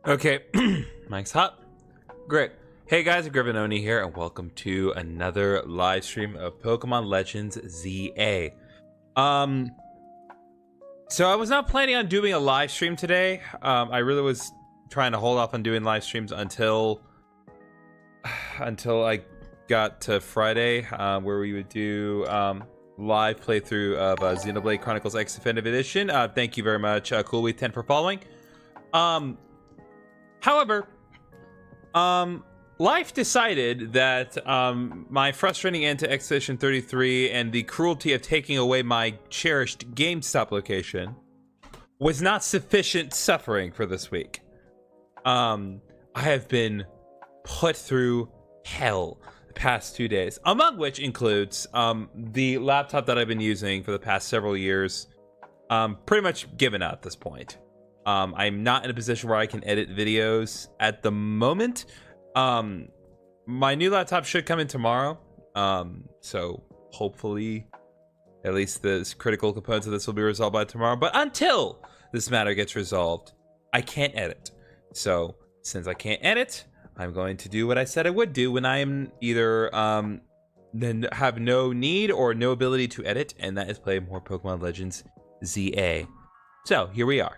Okay, mic's hot. Great. Hey guys, Grivenoni here, and welcome to another live stream of Pokemon Legends ZA. So I was not planning on doing a live stream today. I really was trying to hold off on doing live streams until I got to Friday, where we would do live playthrough of Xenoblade Chronicles X Definitive Edition. Thank you very much, Coolweed10 for following. However, life decided that my frustrating end to Expedition 33 and the cruelty of taking away my cherished GameStop location was not sufficient suffering for this week. I have been put through hell the past 2 days, among which includes the laptop that I've been using for the past several years, pretty much given out at this point. I'm not in a position where I can edit videos at the moment. My new laptop should come in tomorrow. So hopefully at least the critical components of this will be resolved by tomorrow. But until this matter gets resolved, I can't edit. So since I can't edit, I'm going to do what I said I would do when I am either then have no need or no ability to edit, and that is play more Pokemon Legends ZA. So here we are.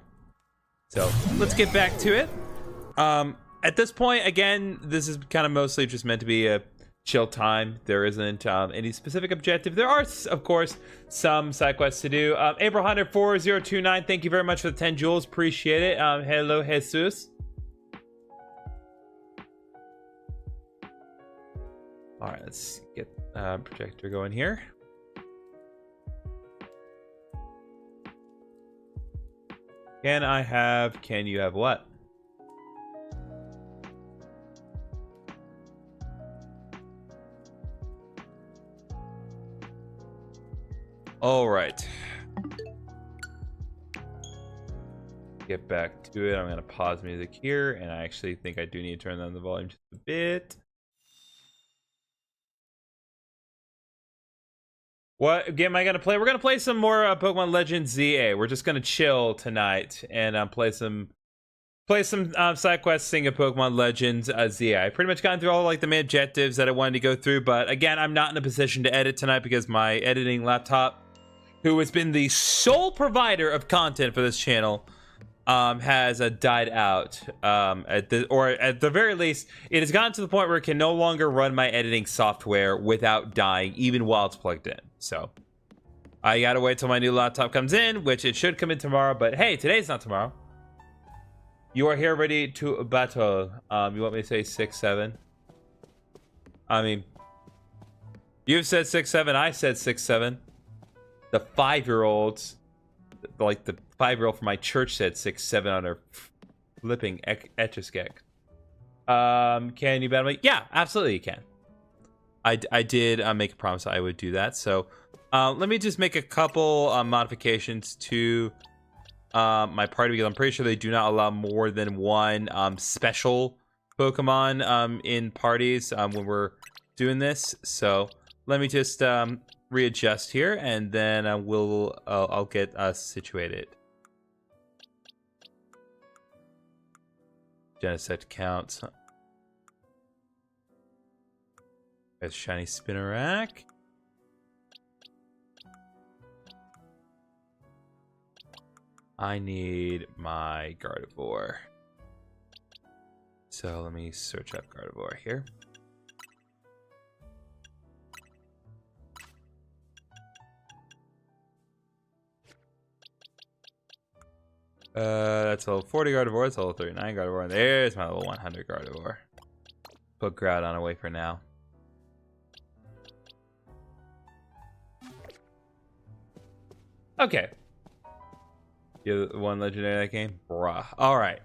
So let's get back to it. At this point, again, this is kind of mostly just meant to be a chill time. There isn't any specific objective. There are, of course, some side quests to do. April 1004029, thank you very much for the 10 jewels. Appreciate it. Hello, Jesus. All right, let's get projector going here. Can you have what? All right. Get back to it. I'm going to pause music here, and I actually think I do need to turn down the volume just a bit. What game am I gonna play? We're gonna play some more Pokemon Legends ZA. We're just gonna chill tonight and play some side quests in Pokemon Legends ZA. I pretty much gotten through all like the main objectives that I wanted to go through, but again, I'm not in a position to edit tonight because my editing laptop, who has been the sole provider of content for this channel, has died out. At the very least, it has gotten to the point where it can no longer run my editing software without dying, even while it's plugged in. So I gotta wait till my new laptop comes in, which it should come in tomorrow. But hey, today's not tomorrow. You are here ready to battle. You want me to say 6-7? I mean, you've said 6-7. I said 6-7. The 5-year-olds, like the 5-year-old from my church, said 6-7 on her flipping Etch-a-Sketch. Can you battle me? Yeah, absolutely you can. I did make a promise I would do that. So let me just make a couple modifications to my party, because I'm pretty sure they do not allow more than one special Pokemon in parties when we're doing this. So let me just readjust here, and then I'll get us situated. Genesect counts. There's shiny Spinarak. I need my Gardevoir. So let me search up Gardevoir here. That's level 40 Gardevoir, that's level 39 Gardevoir, and there's my level 100 Gardevoir. Put Groudon away for now. Okay. You're the one legendary in that game? Bruh. Alright.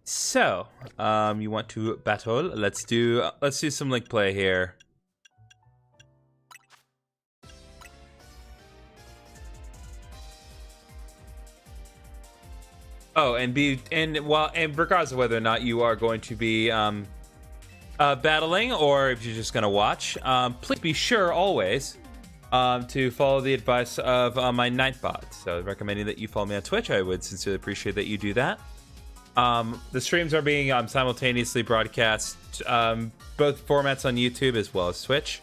So, you want to battle? Let's do some link play here. Oh, and regardless of whether or not you are going to be battling or if you're just gonna watch, please be sure always to follow the advice of my Nightbot. So recommending that you follow me on Twitch. I would sincerely appreciate that you do that. The streams are being simultaneously broadcast, both formats on YouTube as well as Twitch.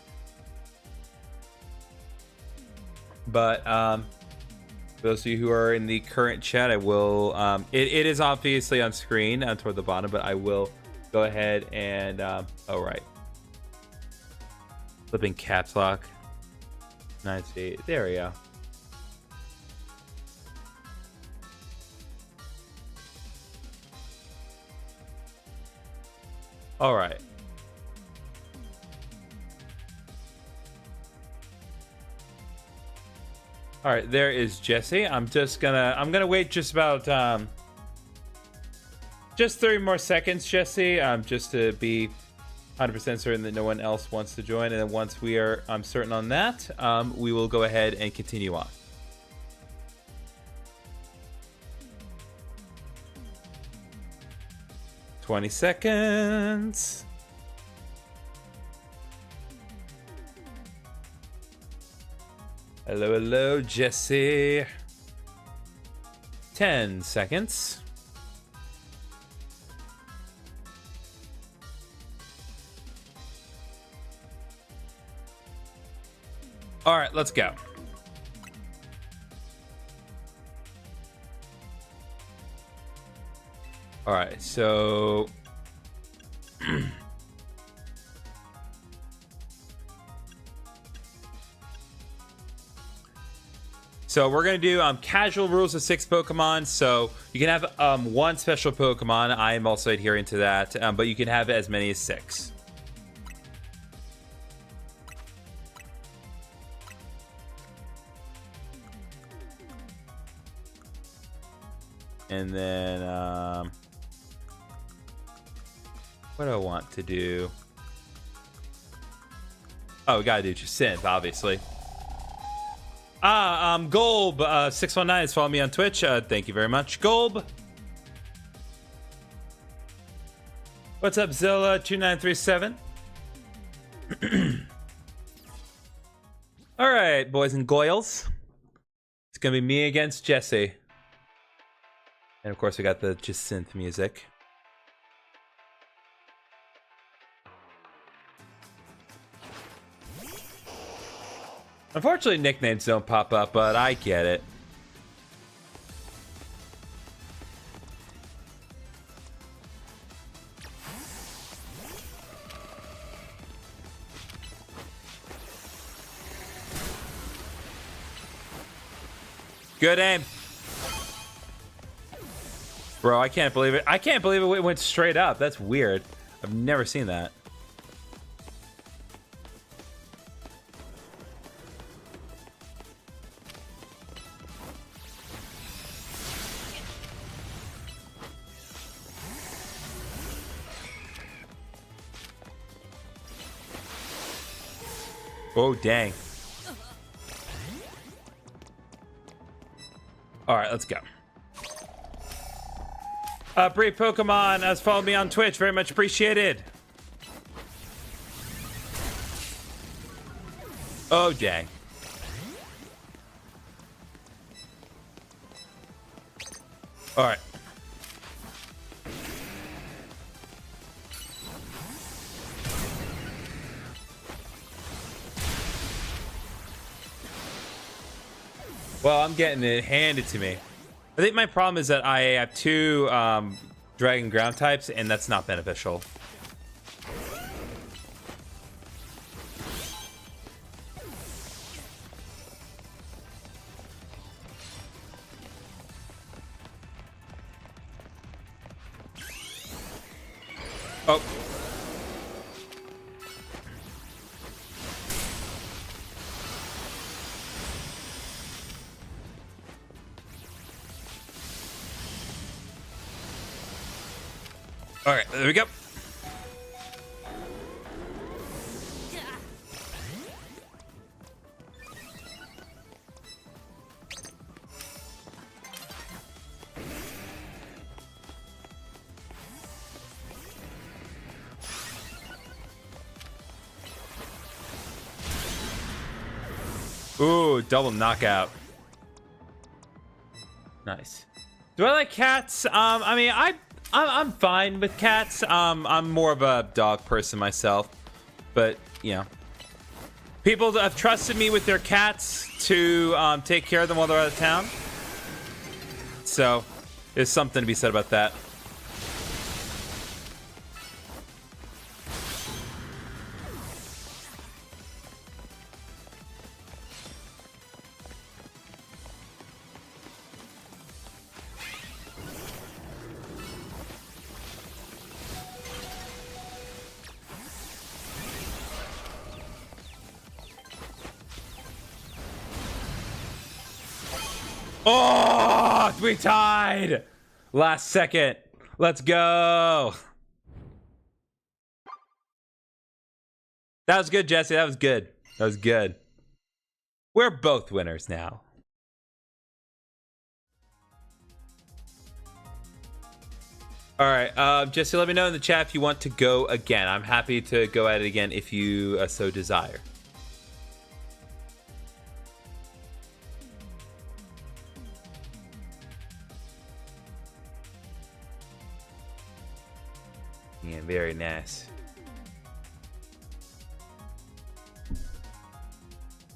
But those of you who are in the current chat, I will. It is obviously on screen toward the bottom, but I will go ahead and. Oh right. Flipping caps lock. 98. There we go. All right. All right, there is Jesse. I'm gonna wait just about just 30 more seconds, Jesse, just to be 100% certain that no one else wants to join, and then once we are certain on that, we will go ahead and continue on. "20 seconds. Hello, hello, Jesse. 10 seconds. All right, let's go. All right, so so we're gonna do casual rules of 6 Pokemon. So you can have one special Pokemon. I am also adhering to that, but you can have as many as 6. And then, what do I want to do? Oh, we gotta do Synth, obviously. Golb, 619 is following me on Twitch. Thank you very much, Golb. What's up, Zilla 2937? All right, boys and goyles. It's gonna be me against Jesse. And of course, we got the just synth music. Unfortunately, nicknames don't pop up, but I get it. Good aim. Bro, I can't believe it. I can't believe it went straight up. That's weird. I've never seen that. Oh, dang. All right, let's go. Brave Pokemon has followed me on Twitch. Very much appreciated. Oh, dang. All right. Well, I'm getting it handed to me. I think my problem is that I have 2 Dragon Ground types, and that's not beneficial. Oh. All right, there we go. Ooh, double knockout. Nice. Do I like cats? I mean, I'm fine with cats. I'm more of a dog person myself, but you know, people have trusted me with their cats to take care of them while they're out of town. So there's something to be said about that. Oh, we tied! Last second. Let's go. That was good, Jesse. That was good. That was good. We're both winners now. All right, Jesse, let me know in the chat if you want to go again. I'm happy to go at it again if you so desire. Yeah, very nice.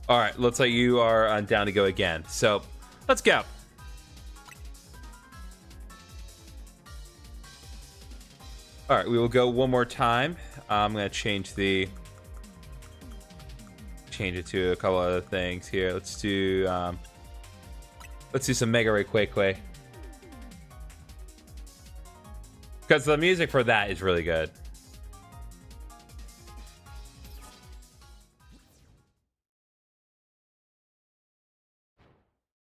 All right, looks like you are down to go again. So let's go. All right, we will go one more time. I'm gonna change it to a couple other things here. Let's do some Mega Ray Quake. Because the music for that is really good.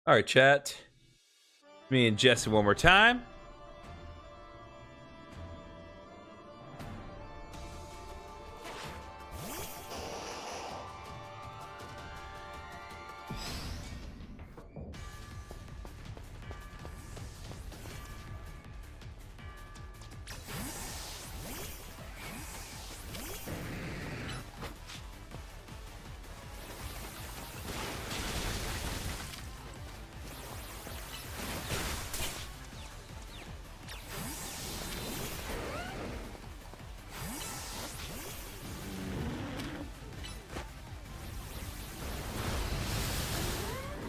All right, chat. Me and Jesse one more time.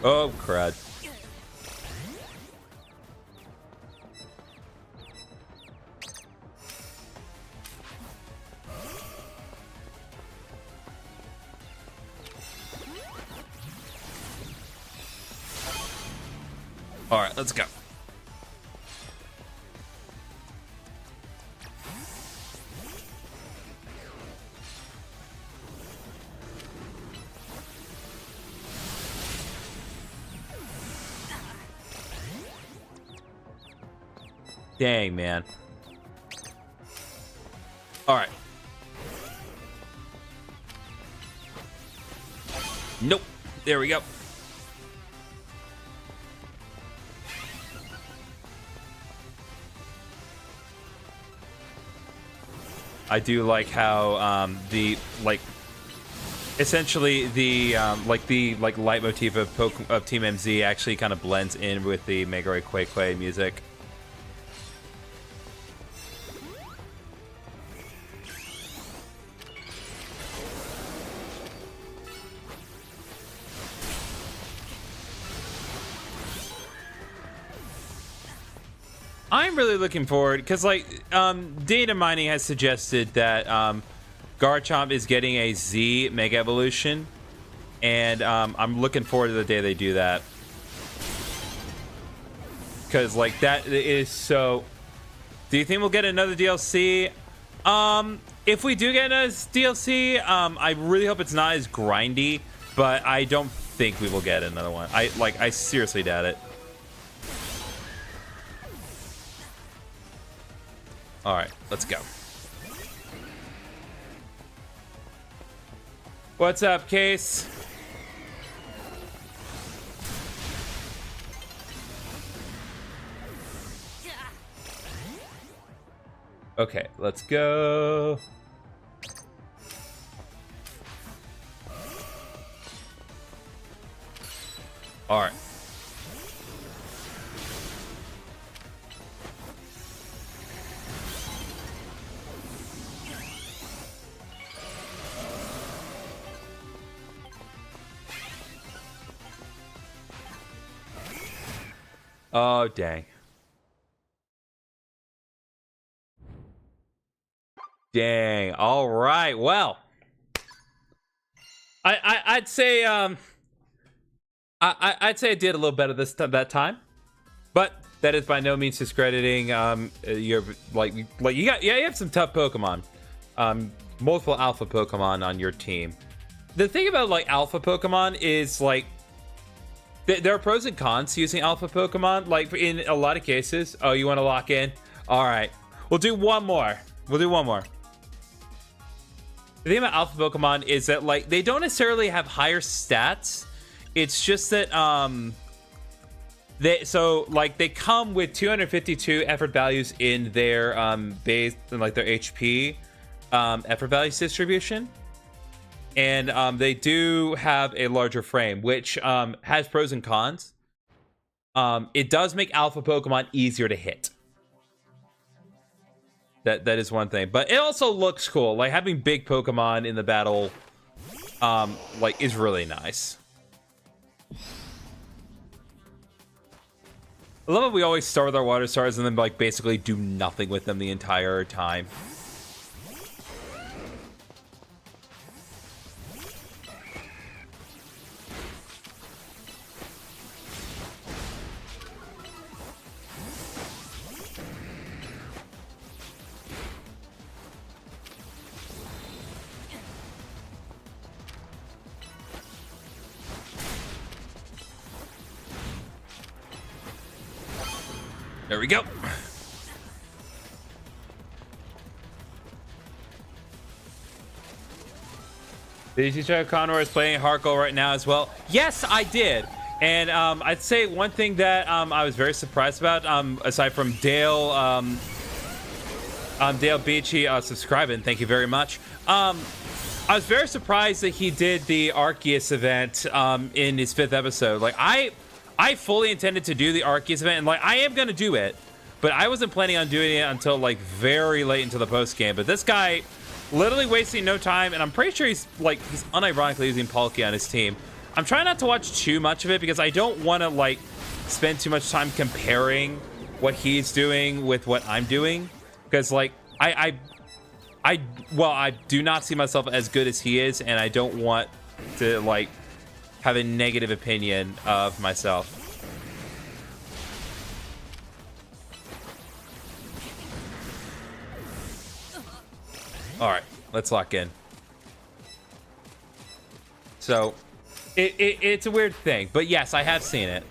Oh, crud. All right, let's go. Dang, man. All right. Nope. There we go. I do like how essentially the leitmotif of Team MZ actually kind of blends in with the Mega Ray Quake music. I'm really looking forward because, data mining has suggested that Garchomp is getting a Z Mega Evolution, and I'm looking forward to the day they do that. Because, that is so... Do you think we'll get another DLC? If we do get another DLC, I really hope it's not as grindy, but I don't think we will get another one. I seriously doubt it. All right, let's go. What's up, Case? Okay, let's go. All right. Oh, dang. Dang. All right. Well, I'd say I'd say I did a little better that time, but that is by no means discrediting your like you got you have some tough Pokemon, multiple alpha Pokemon on your team. The thing about like alpha Pokemon is like there are pros and cons to using alpha Pokemon. Like in a lot of cases, oh, you want to lock in? All right, we'll do one more. We'll do one more. The thing about alpha Pokemon is that like they don't necessarily have higher stats. It's just that they come with 252 effort values in their base and like their HP effort values distribution. And they do have a larger frame, which has pros and cons. It does make alpha Pokemon easier to hit. That is one thing, but it also looks cool. Like having big Pokemon in the battle, like is really nice. I love how we always start with our water stars and then like basically do nothing with them the entire time. There we go. Did you check Conor is playing Harkle right now as well? Yes, I did. And I'd say one thing that I was very surprised about, aside from Dale, Dale Beachy subscribing, thank you very much. I was very surprised that he did the Arceus event in his 5th episode. Like I fully intended to do the Arceus event, and like I am gonna do it, but I wasn't planning on doing it until like very late into the post game. But this guy, literally wasting no time, and I'm pretty sure he's unironically using Palkia on his team. I'm trying not to watch too much of it because I don't want to like spend too much time comparing what he's doing with what I'm doing, because like I do not see myself as good as he is, and I don't want to like have a negative opinion of myself. All right, let's lock in. So it's a weird thing, but yes, I have seen it.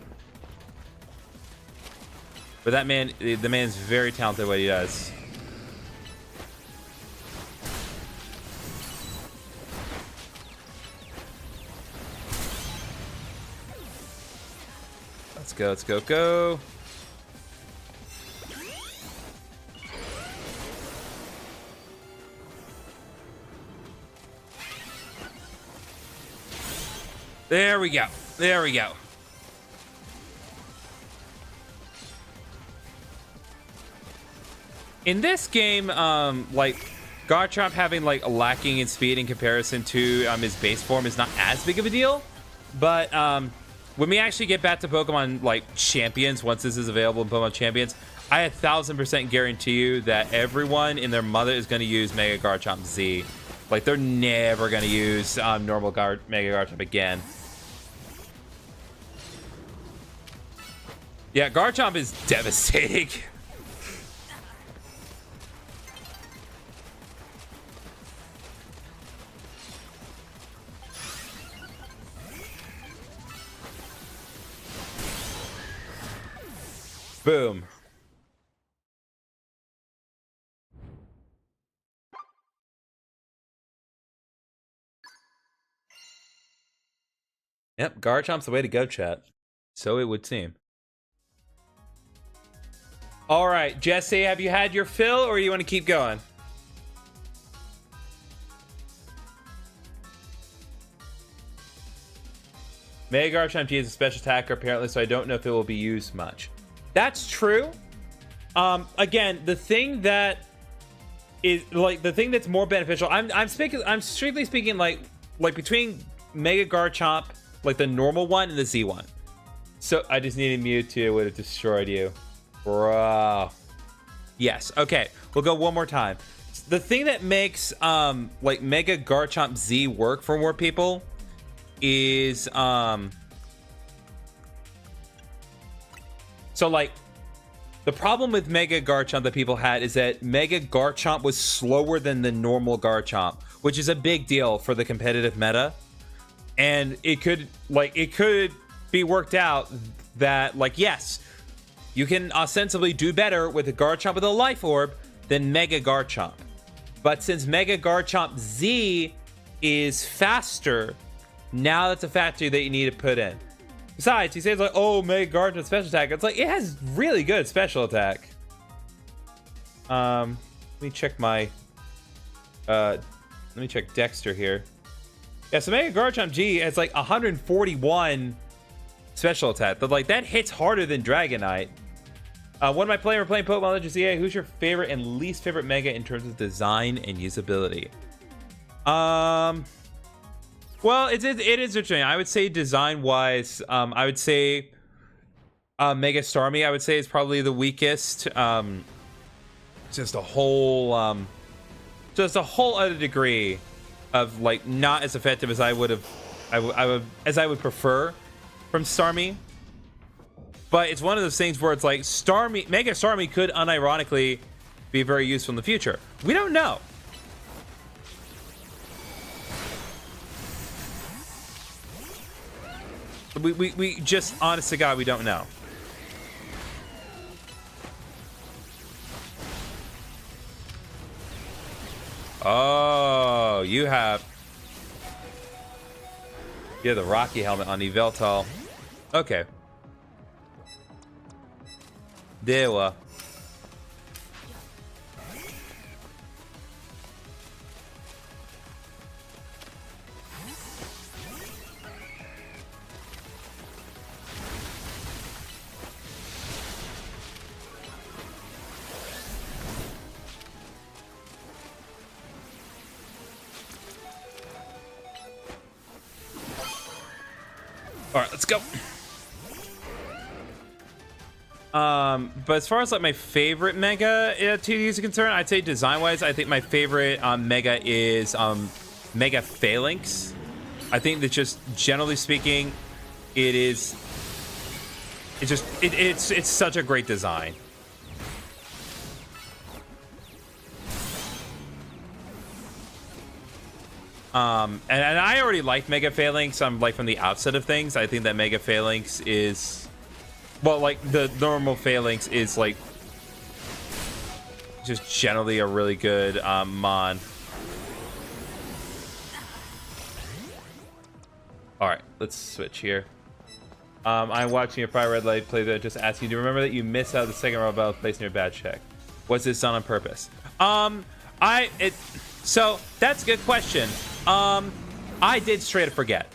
But that man, the man's very talented at what he does. Let's go, let's go, go. There we go. There we go. In this game, like Garchomp having like a lacking in speed in comparison to his base form is not as big of a deal. But when we actually get back to Pokemon like Champions, once this is available in Pokemon Champions, I 1000% guarantee you that everyone and their mother is going to use Mega Garchomp Z. Like they're never going to use normal Mega Garchomp again. Yeah, Garchomp is devastating. Boom. Yep, Garchomp's the way to go, chat. So it would seem. All right, Jesse, have you had your fill, or you want to keep going? Mega Garchomp G is a special attacker, apparently, so I don't know if it will be used much. That's true. Again, the thing that is like the thing that's more beneficial. I'm strictly speaking like between Mega Garchomp, like the normal one, and the Z one. So I just needed Mewtwo. It would have destroyed you. Bro. Yes. Okay. We'll go one more time. The thing that makes like Mega Garchomp Z work for more people is so like the problem with Mega Garchomp that people had is that Mega Garchomp was slower than the normal Garchomp, which is a big deal for the competitive meta. And it could be worked out that like, yes, you can ostensibly do better with a Garchomp with a Life Orb than Mega Garchomp. But since Mega Garchomp Z is faster, now that's a factor that you need to put in. Besides, he says like, oh, Mega Garchomp special attack. It's like, it has really good special attack. Let me check my, let me check Dexter here. Yeah, so Mega Garchomp G has like 141 special attack. But like, that hits harder than Dragonite. What am I playing? We're playing Pokemon Legends EA. Who's your favorite and least favorite Mega in terms of design and usability? Well, it is interesting. I would say design-wise, I would say Mega Starmie, I would say, is probably the weakest. Just a whole other degree of like not as effective as I would prefer from Starmie. But it's one of those things where it's like Mega Starmie could unironically be very useful in the future. We don't know. We just, honest to God, we don't know. Oh, you have the Rocky helmet on Yveltal. Okay. Dewa. All right, let's go. But as far as like my favorite Mega to use is concerned, I'd say design-wise, I think my favorite Mega is Mega Phalanx. I think that just generally speaking, it's such a great design. And I already like Mega Phalanx. I'm like from the outset of things. I think that Mega Phalanx is, well, like the normal Phalanx is like just generally a really good mon. All right, let's switch here. I'm watching your Fire Red Light play that. Just asking, do you remember that you missed out the second round battle placed in your bad check? Was this done on purpose? So that's a good question. I did straight up forget.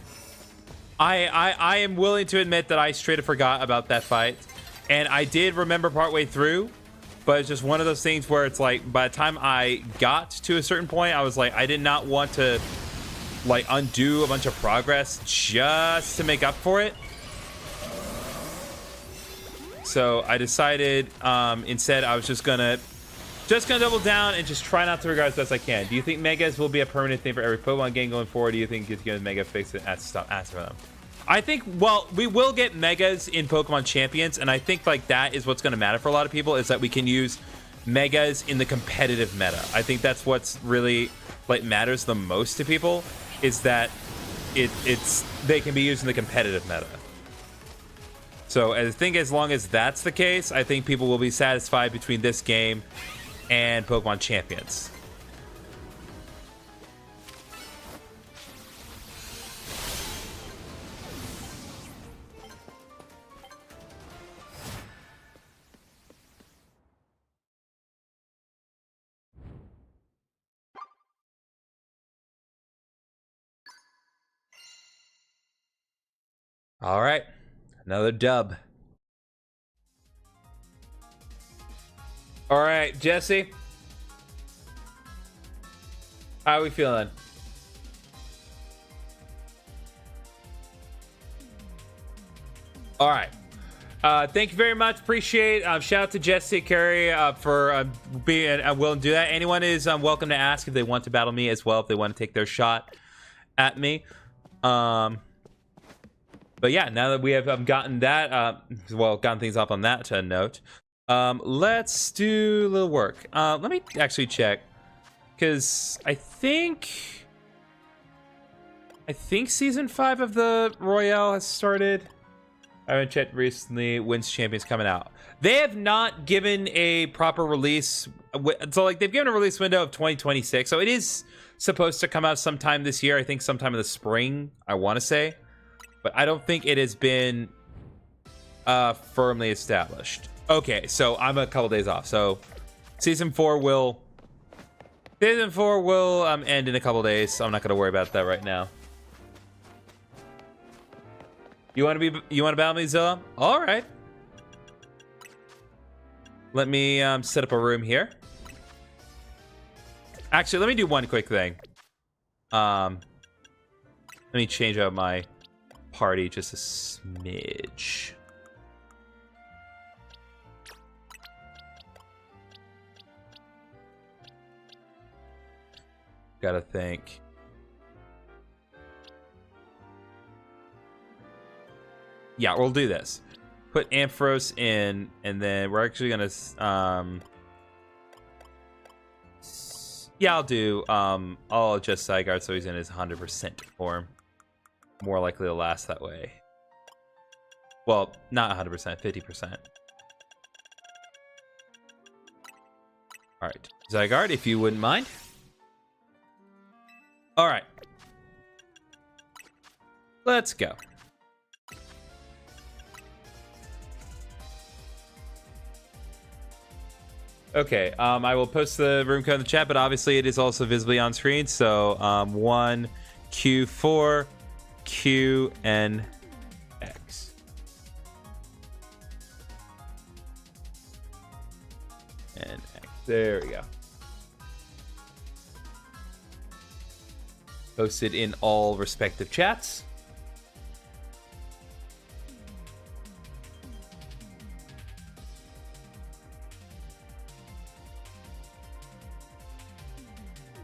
I am willing to admit that I straight up forgot about that fight, and I did remember partway through, but it's just one of those things where it's like by the time I got to a certain point, I was like, I did not want to like undo a bunch of progress just to make up for it. So I decided instead I was just gonna double down and just try not to regret as best I can. Do you think Megas will be a permanent thing for every Pokemon game going forward? Do you think it's going to Mega fix it and stop asking for them? I think, well, we will get Megas in Pokemon Champions, and I think like that is what's going to matter for a lot of people, is that we can use Megas in the competitive meta. I think that's what's really like matters the most to people, is that they can be used in the competitive meta. So I think as long as that's the case, I think people will be satisfied between this game and Pokemon Champions. All right, another dub. All right, Jesse. How are we feeling? All right. Thank you very much. Appreciate. Shout out to Jesse Carey for being willing to do that. Anyone is welcome to ask if they want to battle me as well, if they want to take their shot at me. But yeah, now that we have gotten that, gotten things off on that note, let's do a little work. Let me actually check, because I think season 5 of the Royale has started. I haven't checked recently. Wins Champions coming out. They have not given a proper release. So like they've given a release window of 2026. So it is supposed to come out sometime this year. I think sometime in the spring, I want to say. But I don't think it has been firmly established. Okay, so I'm a couple days off. So season 4 will end in a couple days. So I'm not going to worry about that right now. You want to battle me, Zilla? All right. Let me set up a room here. Actually, let me do one quick thing. Let me change out my party just a smidge. Gotta think. Yeah, we'll do this. Put Ampharos in, and then we're actually gonna yeah, I'll adjust Zygarde so he's in his 100% form. More likely to last that way. Well, not 100%, 50%. Alright, Zygarde, if you wouldn't mind. Alright. Let's go. Okay, I will post the room code in the chat, but obviously it is also visibly on screen. So 1Q4 QNX. And there we go. Posted in all respective chats.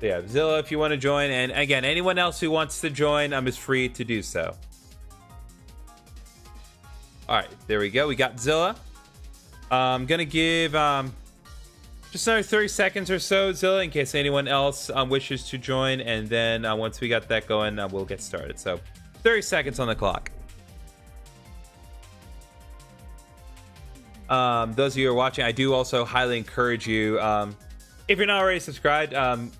Yeah, Zilla, if you want to join, and again, anyone else who wants to join, is free to do so. All right, there we go. We got Zilla. I'm gonna give just another 30 seconds or so, Zilla, in case anyone else wishes to join, and then once we got that going, we'll get started. So, 30 seconds on the clock. Those of you who are watching, I do also highly encourage you. If you're not already subscribed,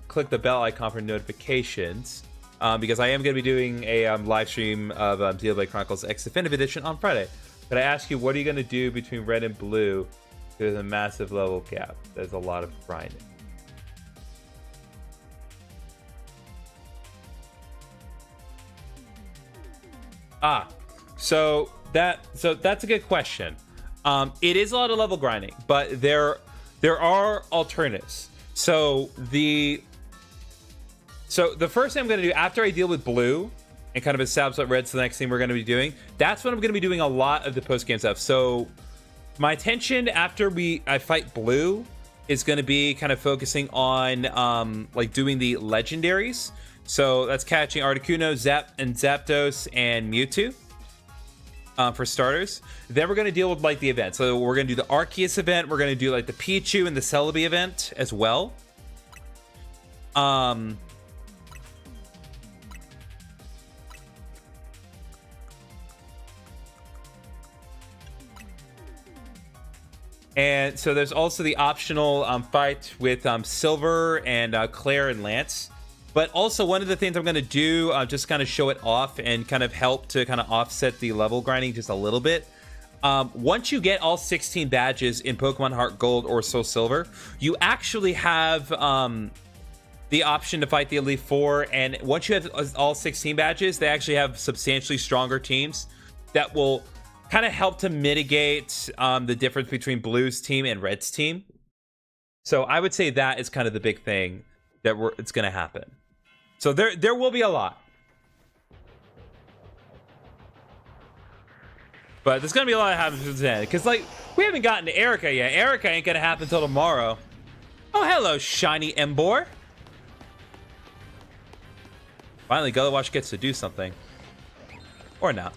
click the bell icon for notifications, because I am going to be doing a live stream of Xenoblade Chronicles X Definitive Edition on Friday. But I ask you, what are you going to do between red and blue? There's a massive level gap. There's a lot of grinding. So that's a good question. It is a lot of level grinding, but there are alternatives. So the first thing I'm going to do after I deal with blue and kind of establish what red's the next thing we're going to be doing, that's when I'm going to be doing a lot of the post-game stuff. So my attention after I fight blue is going to be kind of focusing on like doing the legendaries. So that's catching Articuno, Zapdos, and Mewtwo. For starters. Then we're going to deal with like the event. So we're going to do the Arceus event. We're going to do like the Pichu and the Celebi event as well. And so there's also the optional fight with Silver and Claire and Lance. But also one of the things I'm going to do, just kind of show it off and kind of help to kind of offset the level grinding just a little bit. Once you get all 16 badges in Pokemon Heart Gold or Soul Silver, you actually have the option to fight the Elite Four. And once you have all 16 badges, they actually have substantially stronger teams that will kind of help to mitigate the difference between Blue's team and Red's team. So I would say that is kind of the big thing that it's going to happen. So there will be a lot. But there's gonna be a lot of happens then, because like we haven't gotten to Erica yet. Erica ain't gonna happen until tomorrow. Oh, hello, shiny Embor. Finally, Gulliwash gets to do something, or not.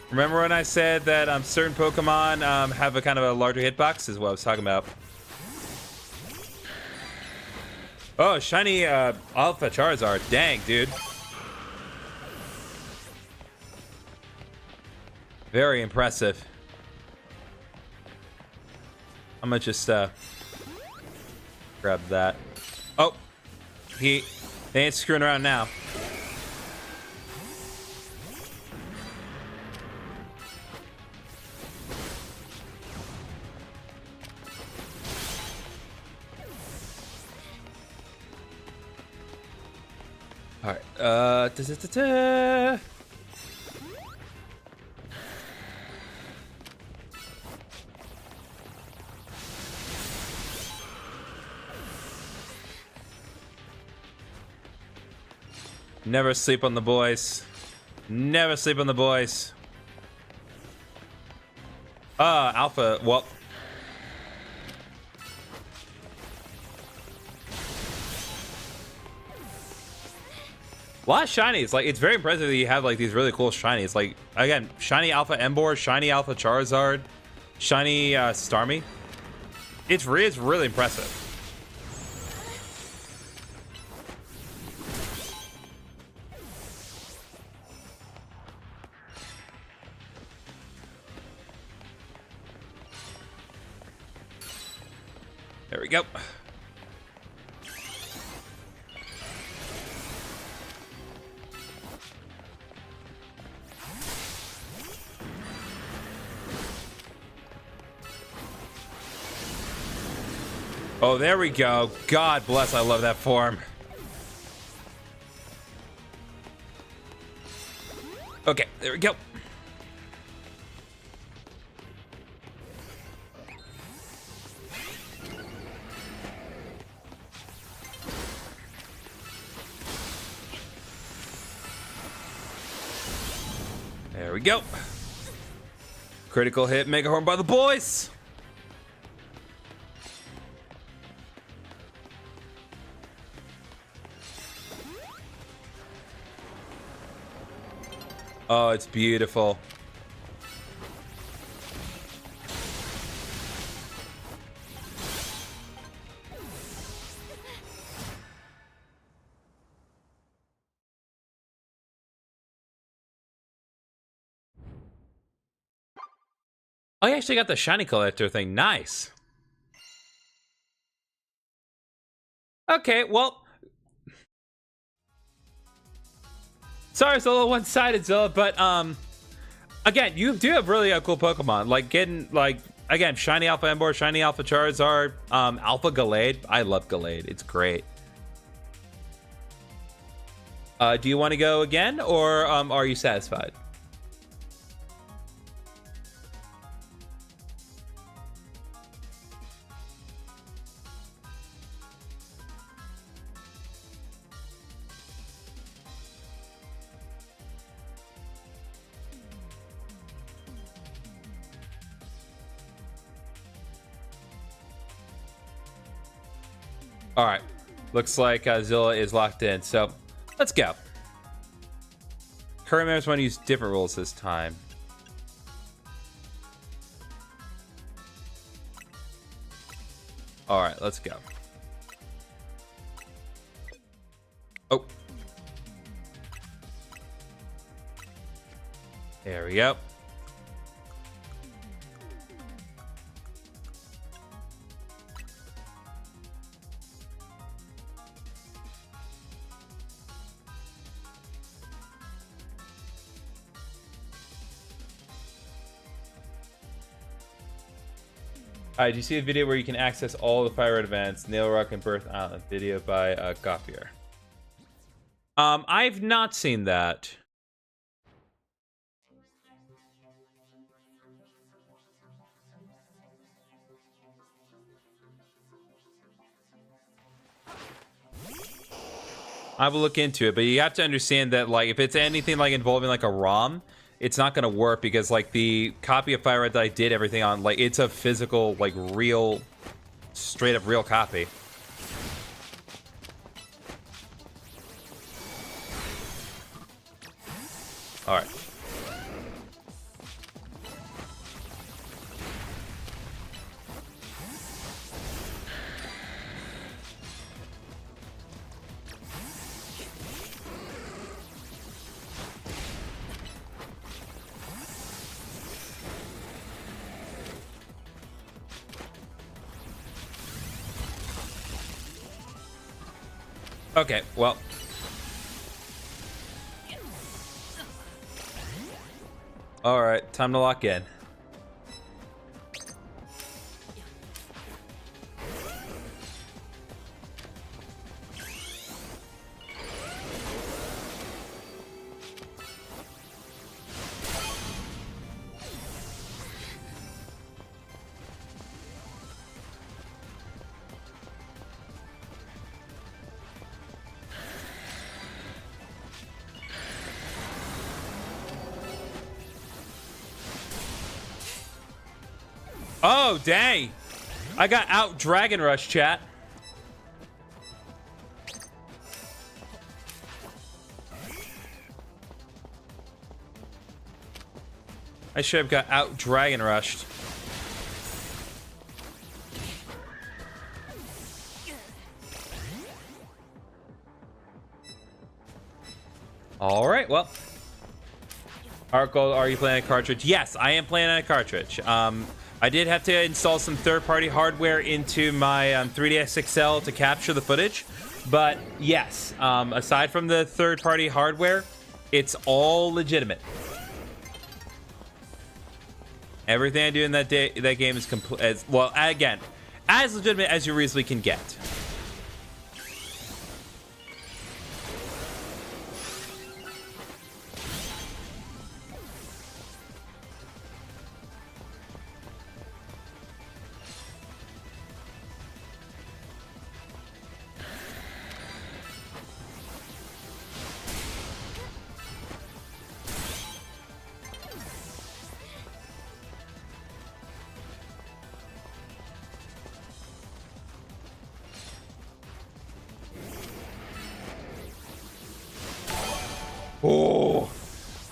Remember when I said that certain Pokemon have a kind of a larger hitbox? Is what I was talking about. Oh, shiny Alpha Charizard. Dang, dude. Very impressive. I'm gonna just grab that. Oh, they ain't screwing around now. All right. Never sleep on the boys. Never sleep on the boys. Alpha. Well. A lot of shinies. Like, it's very impressive that you have like these really cool shinies. Like, again, shiny Alpha Embor, shiny Alpha Charizard, shiny Starmie. It's really impressive. There we go. Oh, there we go. God bless, I love that form. Okay, there we go. There we go. Critical hit, Mega Horn by the boys. Oh, it's beautiful. Oh, you actually got the shiny collector thing. Nice. Okay, well. Sorry, it's a little one-sided, Zilla, but again, you do have really cool Pokemon. Like getting again, shiny Alpha Embor, shiny Alpha Charizard, Alpha Gallade. I love Gallade. It's great. Do you want to go again, or are you satisfied? All right, looks like Zilla is locked in, so let's go. Current members want to use different rules this time. All right, let's go. Oh. There we go. Alright, do you see a video where you can access all the Fire Red events, Nail Rock and Birth Island? Video by Goffier. I've not seen that. I will look into it, but you have to understand that, like, if it's anything like involving like a ROM, it's not going to work because like the copy of Fire Red that I did everything on, like, it's a physical, like, real, straight up real copy. All right. Okay, well. All right, time to lock in. Oh, dang. I got out Dragon Rush, chat. I should have got out Dragon Rushed. All right, well. Heart Gold, are you playing a cartridge? Yes, I am playing on a cartridge. I did have to install some third-party hardware into my 3DS XL to capture the footage. But yes, aside from the third-party hardware, it's all legitimate. Everything I do in that game is as well, again, as legitimate as you reasonably can get.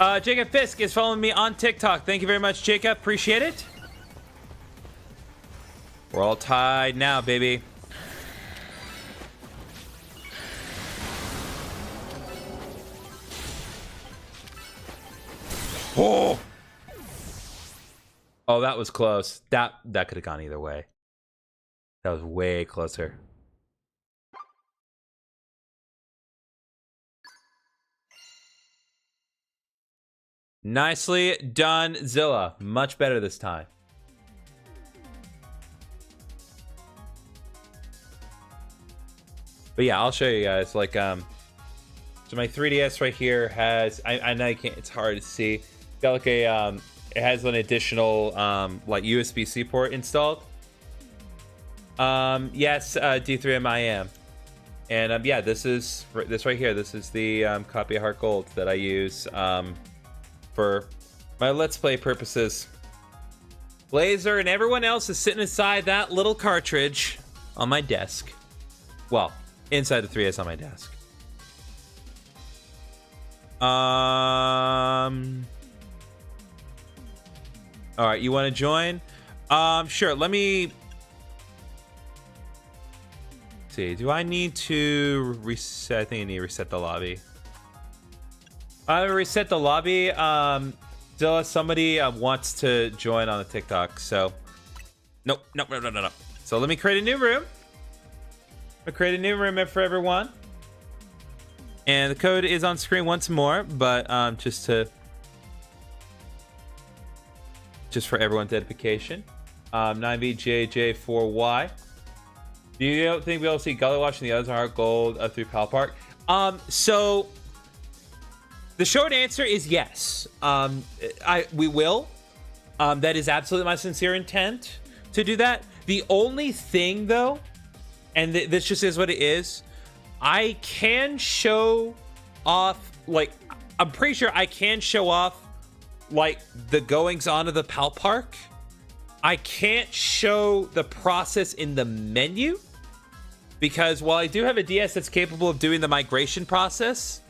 Oh, Jacob Fisk is following me on TikTok. Thank you very much, Jacob. Appreciate it. We're all tied now, baby. Oh, oh, that was close. That could have gone either way. That was way closer. Nicely done, Zilla. Much better this time. But yeah, I'll show you guys. Like, so my 3DS right here has, I know you can't, it's hard to see. Got like a, it has an additional, like USB-C port installed. Yes, D3M I am. And yeah, this right here. This is the copy of Heart Gold that I use for my Let's Play purposes. Blazer and everyone else is sitting inside that little cartridge on my desk. Well, inside the 3DS on my desk. All right, you want to join? Sure. Let me see. Do I need to reset? I think I need to reset the lobby. I reset the lobby. Zilla, somebody wants to join on the TikTok, so nope. So let me create a new room. I'll create a new room for everyone, and the code is on screen once more, but just for everyone's edification. 9BJJ4Y. Do you think we'll see Gully Watch and the others Heart Gold through Pal Park? So the short answer is yes. We will. That is absolutely my sincere intent to do that. The only thing, though, and this just is what it is, I can show off, like, I'm pretty sure I can show off, like, the goings on of the PAL Park. I can't show the process in the menu, because while I do have a DS that's capable of doing the migration process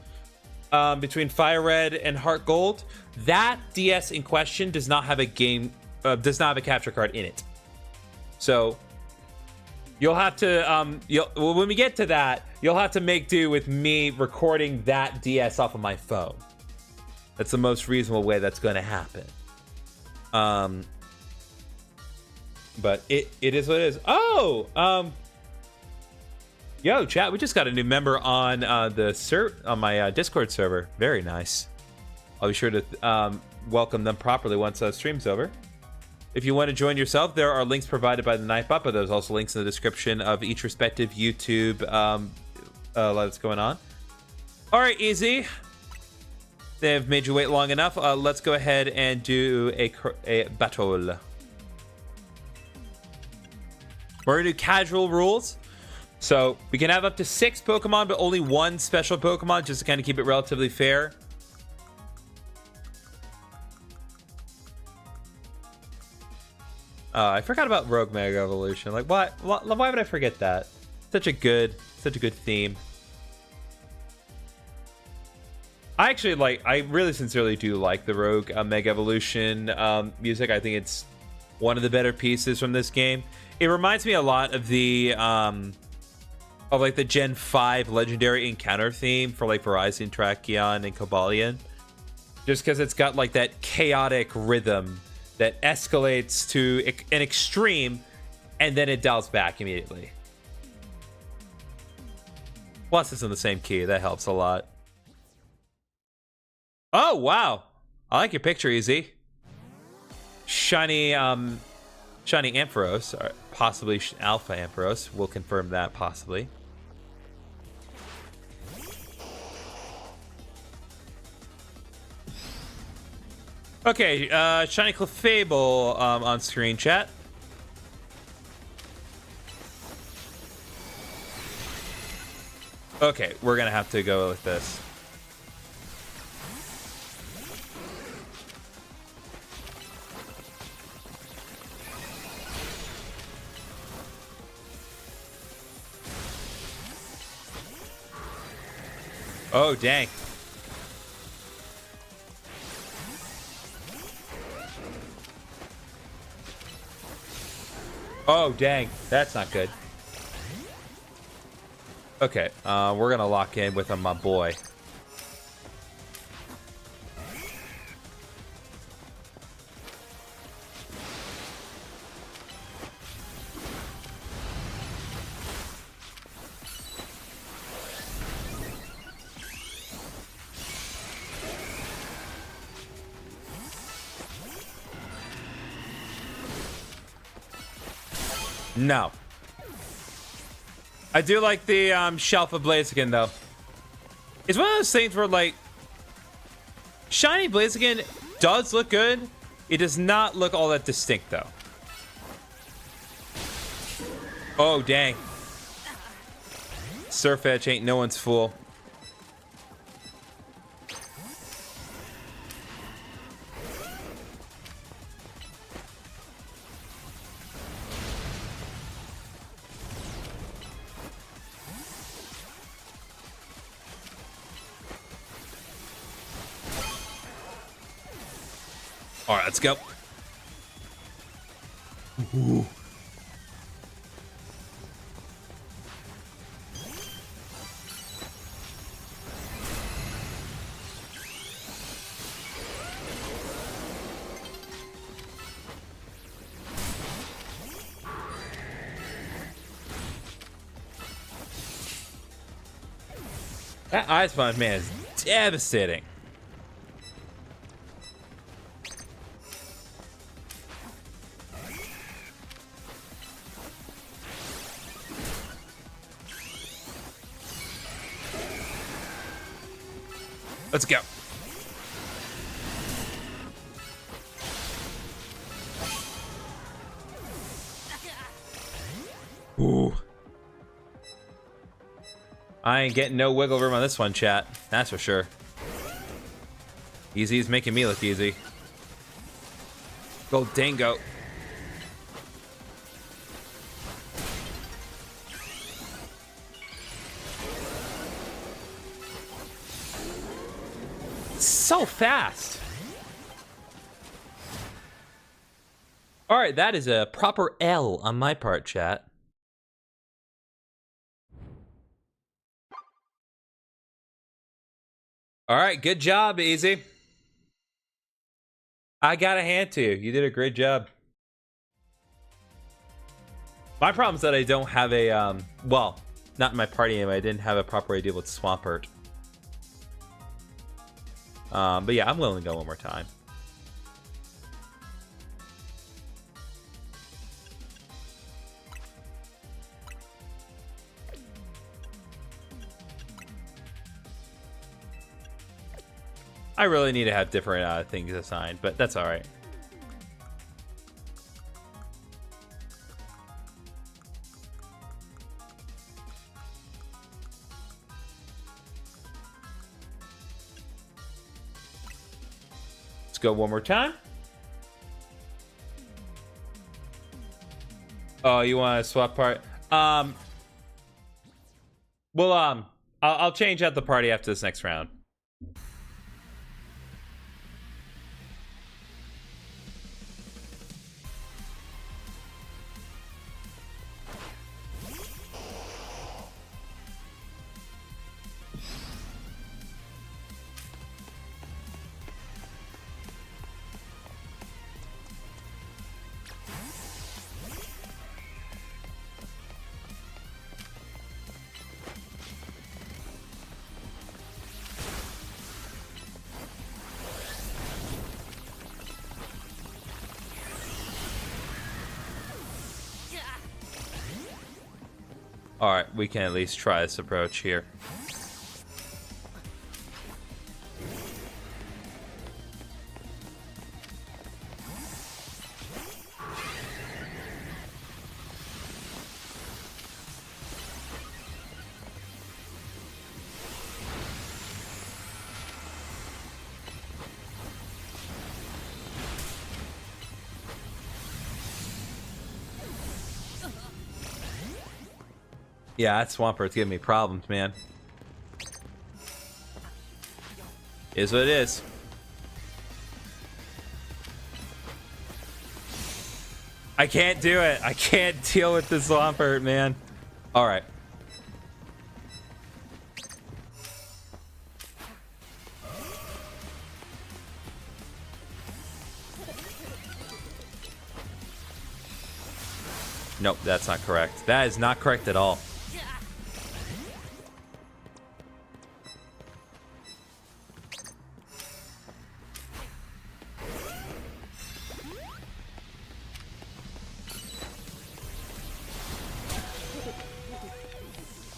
between Fire Red and Heart Gold, that DS in question does not have a does not have a capture card in it. So you'll have to, when we get to that, you'll have to make do with me recording that DS off of my phone. That's the most reasonable way that's going to happen. But it is what it is. Oh, yo, chat, we just got a new member on on my Discord server. Very nice. I'll be sure to welcome them properly once stream's over. If you want to join yourself, there are links provided by the Nightbot, but there's also links in the description of each respective YouTube that's going on. All right, easy. They've made you wait long enough. Let's go ahead and do a battle. We're going to do casual rules. So we can have up to 6 Pokemon, but only 1 special Pokemon, just to kind of keep it relatively fair. I forgot about Rogue Mega Evolution. Like, why would I forget that? Such a good theme. I really sincerely do like the Rogue Mega Evolution music. I think it's one of the better pieces from this game. It reminds me a lot of the like the Gen 5 Legendary Encounter theme for like Verizon, Tracheon, and Cobalion. Just because it's got like that chaotic rhythm that escalates to an extreme, and then it dials back immediately. Plus, it's in the same key. That helps a lot. Oh, wow. I like your picture, Easy. Shiny Ampharos, or possibly Alpha Ampharos. We'll confirm that, possibly. Okay, Shiny Clefable on screen, chat. Okay, we're gonna have to go with this. Oh, dang. Oh, dang. That's not good. Okay, we're gonna lock in with my boy. No. I do like the Shelf of Blaziken, though. It's one of those things where, like, Shiny Blaziken does look good. It does not look all that distinct, though. Oh, dang. Surf Edge ain't no one's fool. All right, let's go. Ooh. That Ice Punch, man, is devastating. Let's go. Ooh. I ain't getting no wiggle room on this one, chat. That's for sure. Easy's making me look easy. Go dingo. So fast. All right, that is a proper L on my part, chat. All right, good job, Easy. I got a hand to you. You did a great job. My problem is that I don't have a, well, not in my party anyway. I didn't have a proper idea with Swampert. But yeah, I'm willing to go one more time. I really need to have different things assigned, but that's all right. Let's go one more time. Oh, you want to swap part? Well, I'll change out the party after this next round. All right, we can at least try this approach here. Yeah, that Swampert's giving me problems, man. Is what it is. I can't do it. I can't deal with this Swampert, man. All right. Nope, that's not correct. That is not correct at all.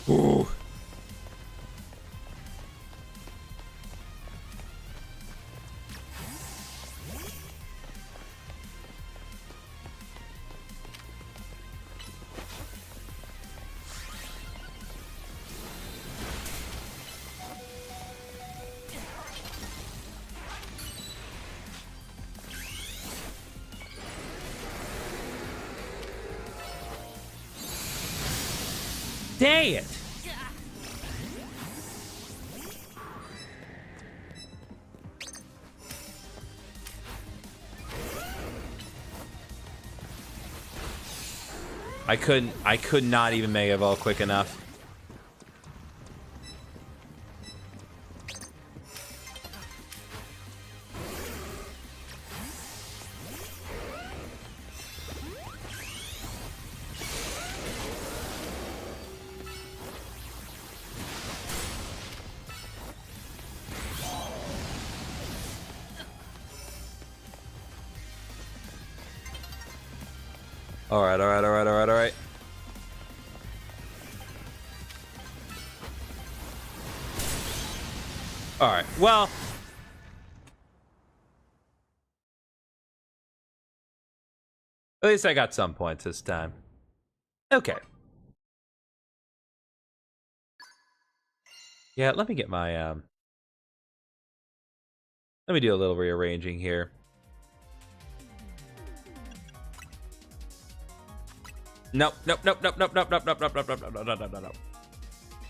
Ooh. Dang it! I could not even Mega Evolve quick enough. All right. All right, well. At least I got some points this time. Okay. Yeah, let me get my let me do a little rearranging here. Nope, nope, nope, nope, nope, nope, nope, nope, nope, nope, nope, nope, nope, nope, nope.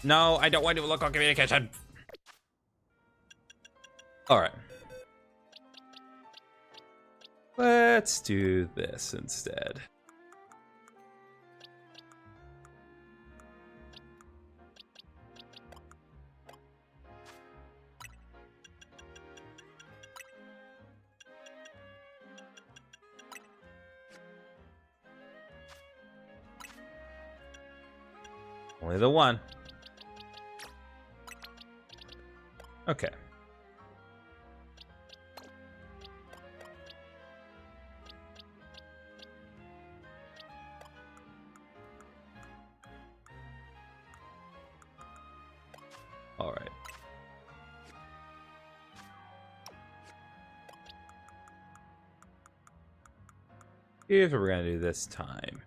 No, I don't want to look on communication. All right. Let's do this instead. Only the one. Okay. All right. Here's what we're gonna do this time.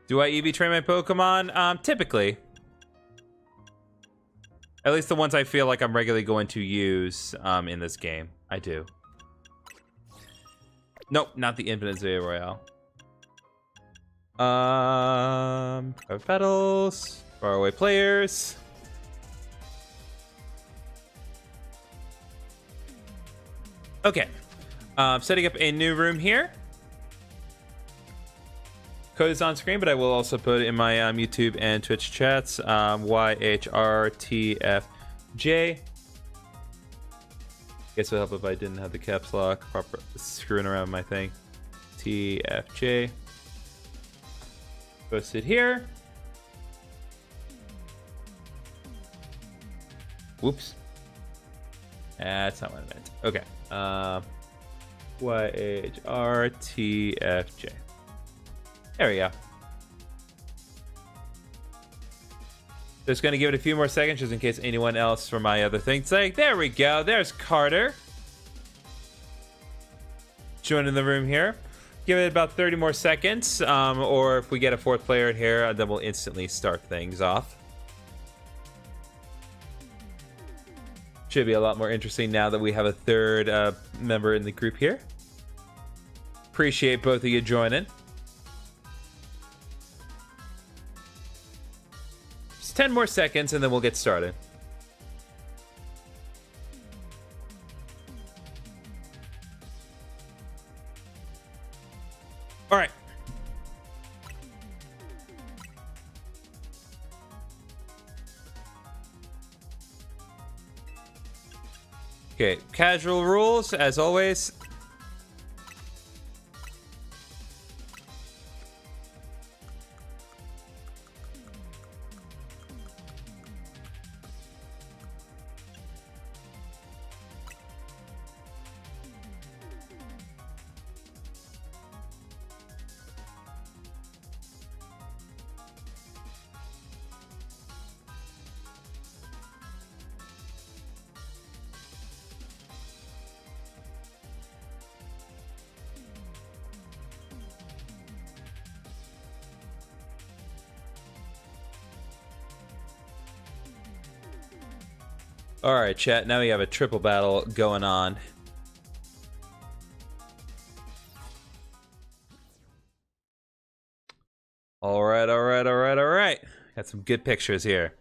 Do I EV train my Pokemon? Typically. At least the ones I feel like I'm regularly going to use in this game. I do. Nope, not the Infinite Zaya Royale. Private battles, faraway players. Okay, setting up a new room here. Code is on screen, but I will also put it in my YouTube and Twitch chats. YHRTFJ. Guess it would help if I didn't have the caps lock. Proper screwing around with my thing. TFJ. Posted here. Whoops. That's not what I meant. Okay. YHRTFJ. There we go. Just gonna give it a few more seconds just in case anyone else from my other things like, there we go. There's Carter. Joining the room here. Give it about 30 more seconds. Or if we get a fourth player in here, then we'll instantly start things off. Should be a lot more interesting now that we have a third member in the group here. Appreciate both of you joining. 10 more seconds and then we'll get started. All right. Okay, casual rules as always. All right, chat. Now we have a triple battle going on. All right, all right, all right, all right. Got some good pictures here.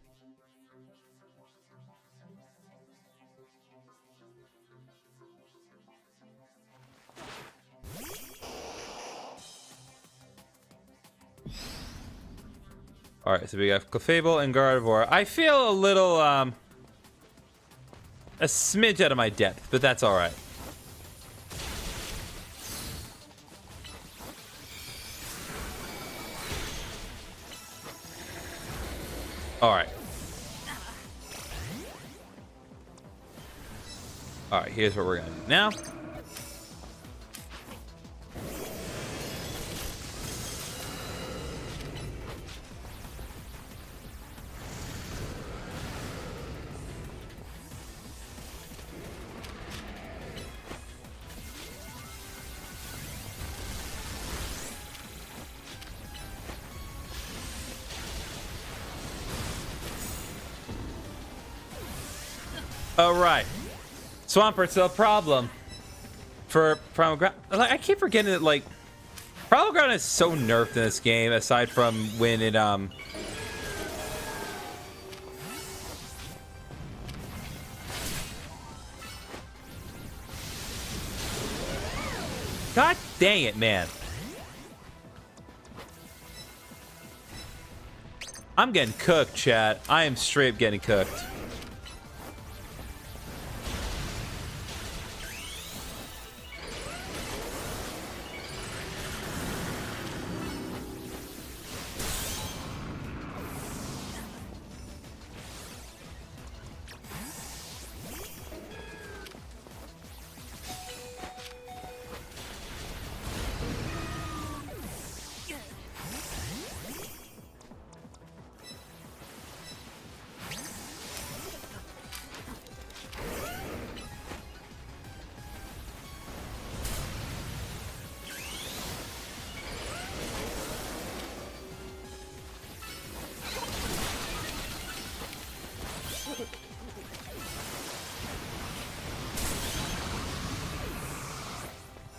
All right, so we got Clefable and Gardevoir. I feel a little, a smidge out of my depth, but that's all right. All right. All right, here's what we're gonna do now. All right. Swampert's a problem for Primal Ground. Like, I keep forgetting that, like, Primal Ground is so nerfed in this game, aside from when it, God dang it, man. I'm getting cooked, chat. I am straight up getting cooked.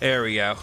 There we go.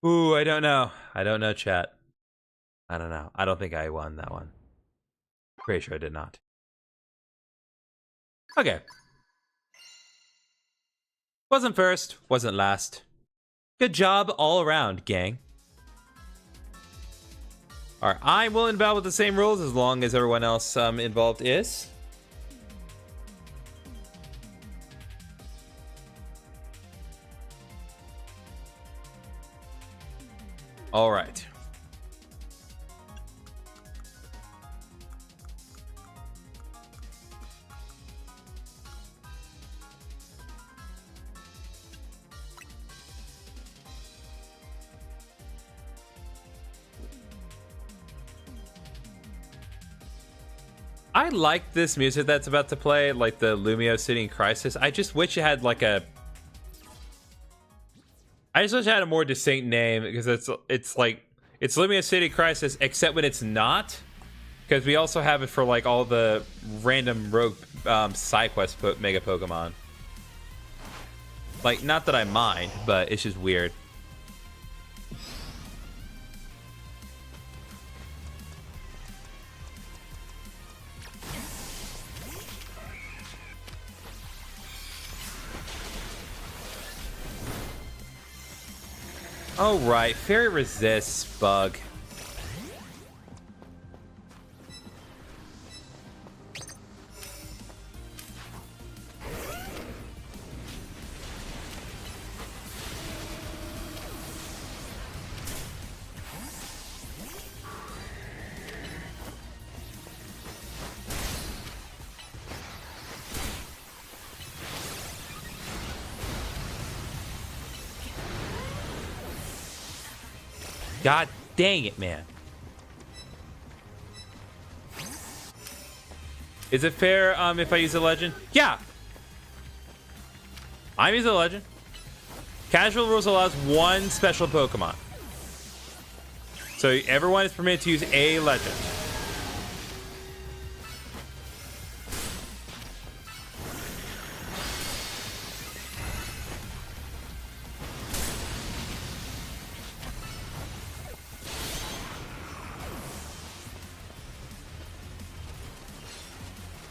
Ooh, I don't know. I don't know, chat. I don't know. I don't think I won that one. Pretty sure I did not. Okay. Wasn't first, wasn't last. Good job all around, gang. Alright, I'm willing to battle with the same rules as long as everyone else involved is. All right. I like this music that's about to play, like the Lumiose City Crisis. I just wish it had like a... I just wish it had a more distinct name, because it's like, it's Lumiose City Crisis, except when it's not. Because we also have it for like all the random rogue side quest mega Pokemon. Like, not that I mind, but it's just weird. Oh right, Fairy resists bug. God dang it, man. Is it fair if I use a legend? Yeah. I'm using a legend. Casual rules allows one special Pokemon. So everyone is permitted to use a legend.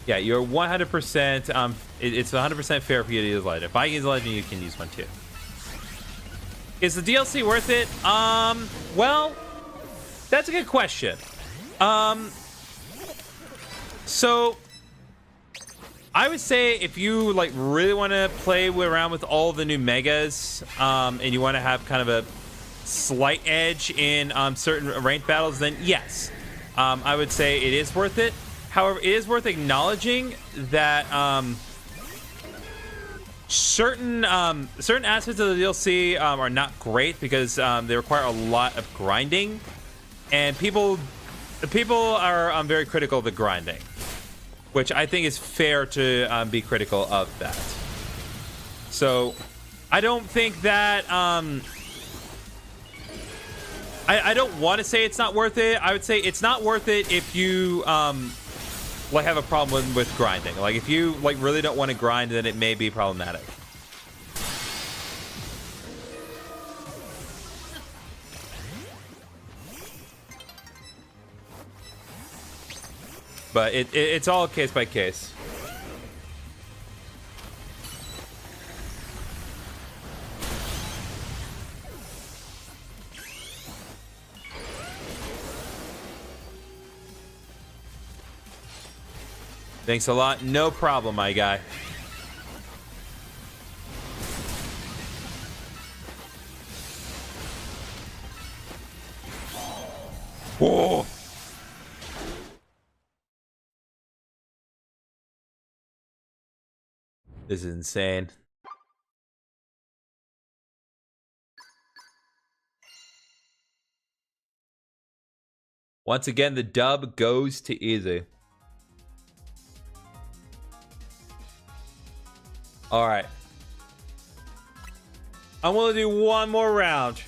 Yeah, you're 100%, it's 100% fair for you to use a legend. If I use a legend, you can use one too. Is the DLC worth it? Well, That's a good question. So I would say if you like really want to play around with all the new megas, and you want to have kind of a slight edge in certain ranked battles, then yes, I would say it is worth it. However, it is worth acknowledging that certain aspects of the DLC are not great because they require a lot of grinding, and people are very critical of the grinding, which I think is fair to be critical of that. So I don't think that I don't want to say it's not worth it. I would say it's not worth it if you like have a problem with grinding. Like if you like really don't want to grind, then it may be problematic. But it's all case by case. Thanks a lot. No problem, my guy. Whoa. This is insane. Once again, the dub goes to easy. All right. I'm going to do one more round.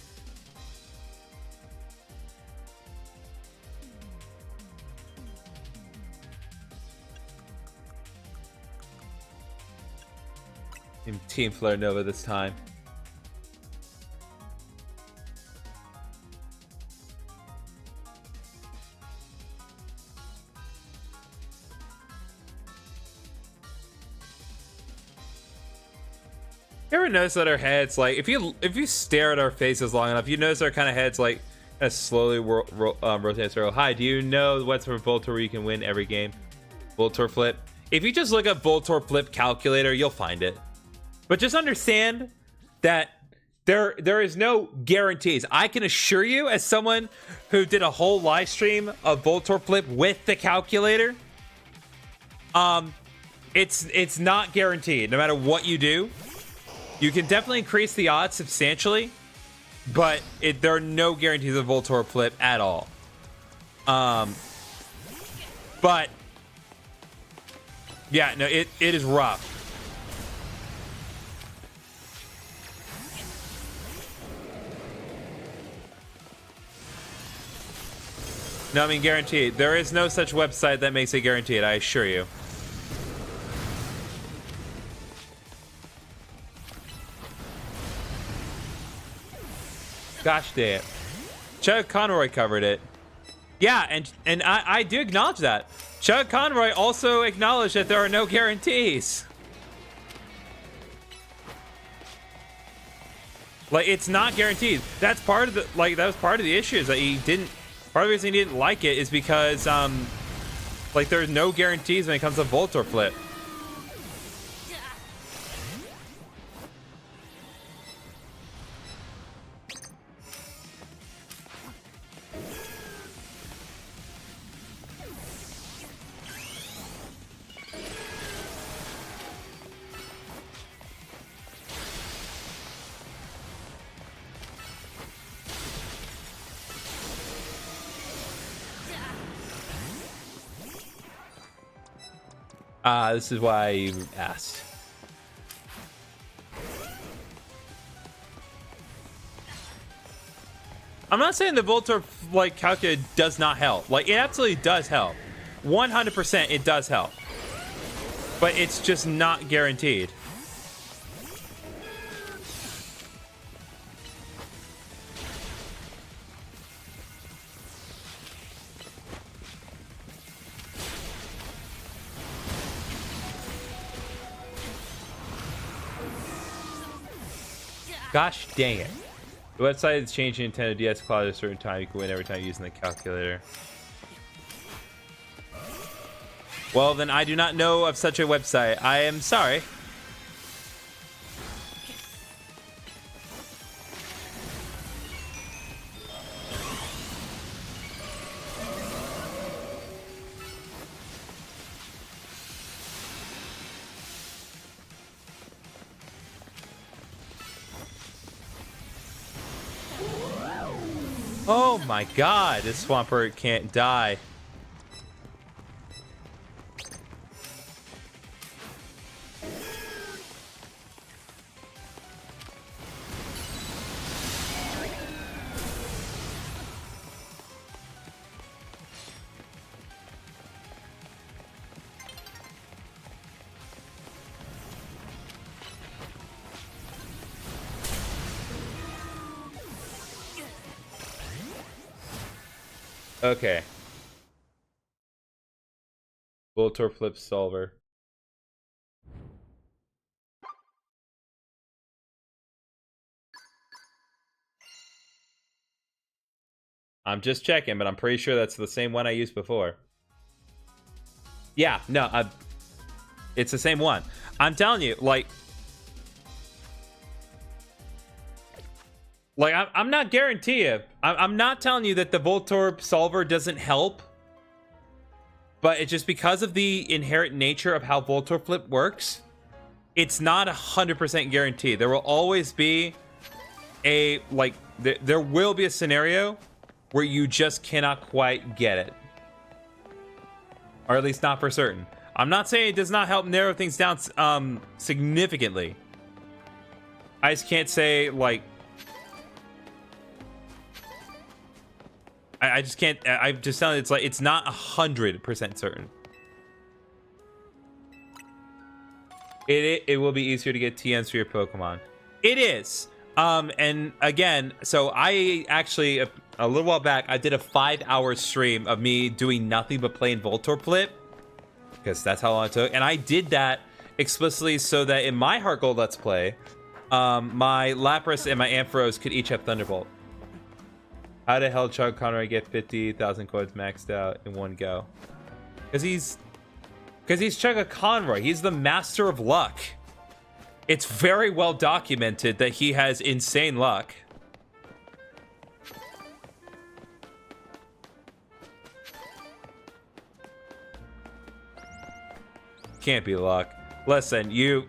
Team Flare Nova this time. You ever notice that our heads, like, if you stare at our faces long enough, you notice our kind of heads, like, kind of slowly rotate through. Hi, do you know what's for Voltor where you can win every game? Voltor Flip. If you just look up Voltor Flip calculator, you'll find it. But just understand that there is no guarantees. I can assure you, as someone who did a whole live stream of Voltor Flip with the calculator, it's not guaranteed. No matter what you do, you can definitely increase the odds substantially, but there are no guarantees of Voltor Flip at all. But yeah, no, it is rough. No, I mean guaranteed. There is no such website that makes it guaranteed, I assure you. Gosh damn it. Chug Conroy covered it. Yeah, and I do acknowledge that. Chug Conroy also acknowledged that there are no guarantees. Like, it's not guaranteed. That's part of the, like, that was part of the issue, is that he didn't, part of the reason he didn't like it is because, like, there's no guarantees when it comes to Voltor Flip. This is why you asked. I'm not saying the Voltor like calculator does not help. Like, it absolutely does help. 100% it does help. But it's just not guaranteed. Gosh dang it. The website is changing Nintendo DS cloud at a certain time. You can win every time using the calculator. Well, then I do not know of such a website. I am sorry. Oh my god, this Swampert can't die. Okay. Voltor flip solver. I'm just checking, but I'm pretty sure that's the same one I used before. Yeah, no, it's the same one. I'm telling you, like I'm not guaranteeing. I'm not telling you that the Voltorb solver doesn't help, but it's just because of the inherent nature of how Voltorb flip works. It's not 100% guaranteed. There will always be a there will be a scenario where you just cannot quite get it, or at least not for certain. I'm not saying it does not help narrow things down significantly. I just can't say like. I just can't. I'm just telling you, it's like it's not 100% certain. It will be easier to get TNs for your Pokemon. It is. And again, so I actually a little while back I did a 5-hour stream of me doing nothing but playing Voltorb Flip, because that's how long it took. And I did that explicitly so that in my Heart Gold Let's Play, my Lapras and my Ampharos could each have Thunderbolt. How the hell Chug Conroy get 50,000 coins maxed out in one go? Because he's Chugga Conroy. He's the master of luck. It's very well documented that he has insane luck. Can't be luck. Listen, you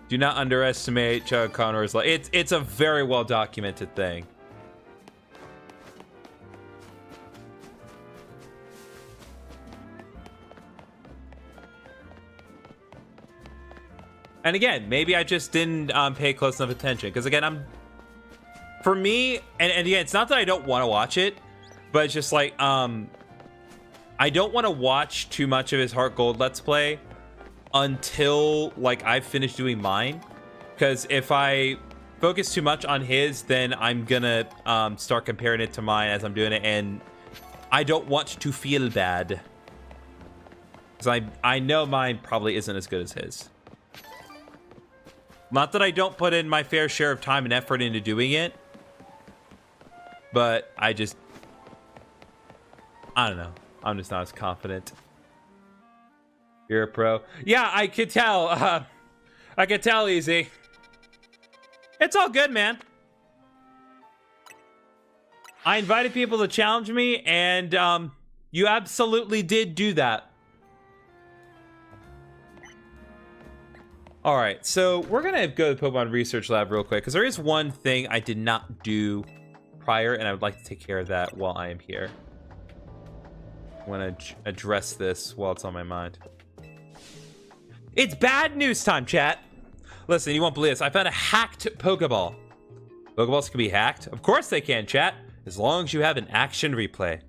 do not underestimate Chugga Conroy's luck. It's a very well documented thing. And again, maybe I just didn't pay close enough attention. Because again, for me, and again, it's not that I don't want to watch it, but it's just like, I don't want to watch too much of his Heart Gold Let's Play until like I've finished doing mine. Because if I focus too much on his, then I'm gonna start comparing it to mine as I'm doing it, and I don't want to feel bad. Because I know mine probably isn't as good as his. Not that I don't put in my fair share of time and effort into doing it, but I don't know. I'm just not as confident. You're a pro. Yeah, I could tell. I could tell, Easy. It's all good, man. I invited people to challenge me, and you absolutely did do that. All right, so we're gonna go to the Pokemon Research Lab real quick, because there is one thing I did not do prior, and I would like to take care of that while I am here. I want to address this while it's on my mind. It's bad news time, chat. Listen, you won't believe this. I found a hacked Pokeball. Pokeballs can be hacked? Of course they can, chat, as long as you have an action replay.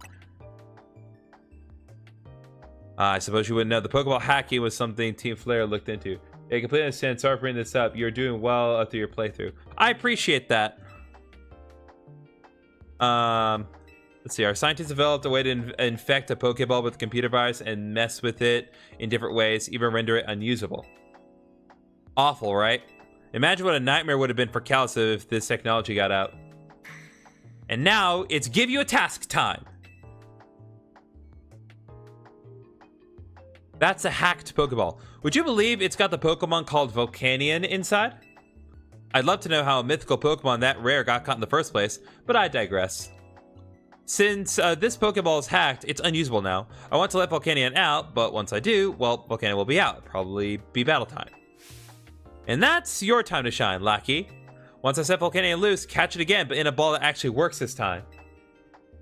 I suppose you wouldn't know. The Pokeball hacking was something Team Flare looked into. I completely understand. Sorry for bringing this up. You're doing well through your playthrough. I appreciate that. Let's see. Our scientists developed a way to infect a Pokeball with a computer virus and mess with it in different ways, even render it unusable. Awful, right? Imagine what a nightmare would have been for Kalos if this technology got out. And now it's give you a task time. That's a hacked Pokeball. Would you believe it's got the Pokemon called Volcanion inside? I'd love to know how a mythical Pokemon that rare got caught in the first place, but I digress. Since this Pokeball is hacked, it's unusable now. I want to let Volcanion out, but once I do, well, Volcanion will be out. Probably be battle time. And that's your time to shine, Lackey. Once I set Volcanion loose, catch it again, but in a ball that actually works this time.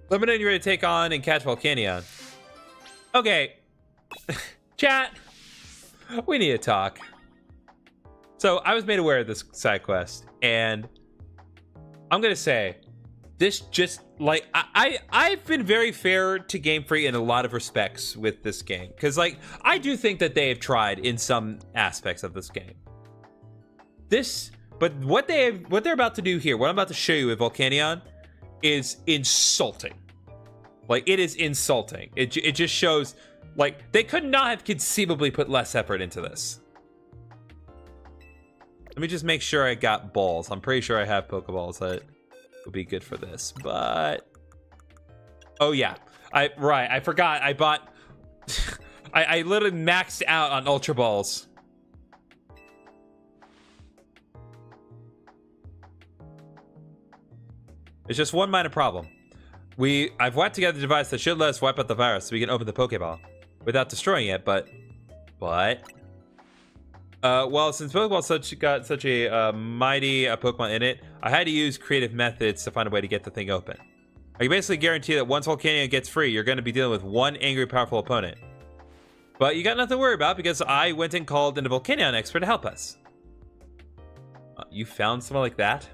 Let me know when you're ready to take on and catch Volcanion. Okay. Chat. We need to talk. So, I was made aware of this side quest, and I'm gonna say, this just, like, I've been very fair to Game Freak in a lot of respects with this game. Because, like, I do think that they have tried in some aspects of this game. But what they're about to do here, what I'm about to show you with Volcanion, is insulting. Like, it is insulting. It just shows, like, they could not have conceivably put less effort into this. Let me just make sure I got balls. I'm pretty sure I have Pokeballs that would be good for this, but... Oh, yeah. I forgot. I bought... I literally maxed out on Ultra Balls. It's just one minor problem. I've whacked together a device that should let us wipe out the virus so we can open the Pokeball without destroying it, but... well, since Pokeball got such a mighty Pokemon in it, I had to use creative methods to find a way to get the thing open. I can basically guarantee that once Volcanion gets free, you're going to be dealing with one angry, powerful opponent. But you got nothing to worry about because I went and called in a Volcanion expert to help us. You found someone like that?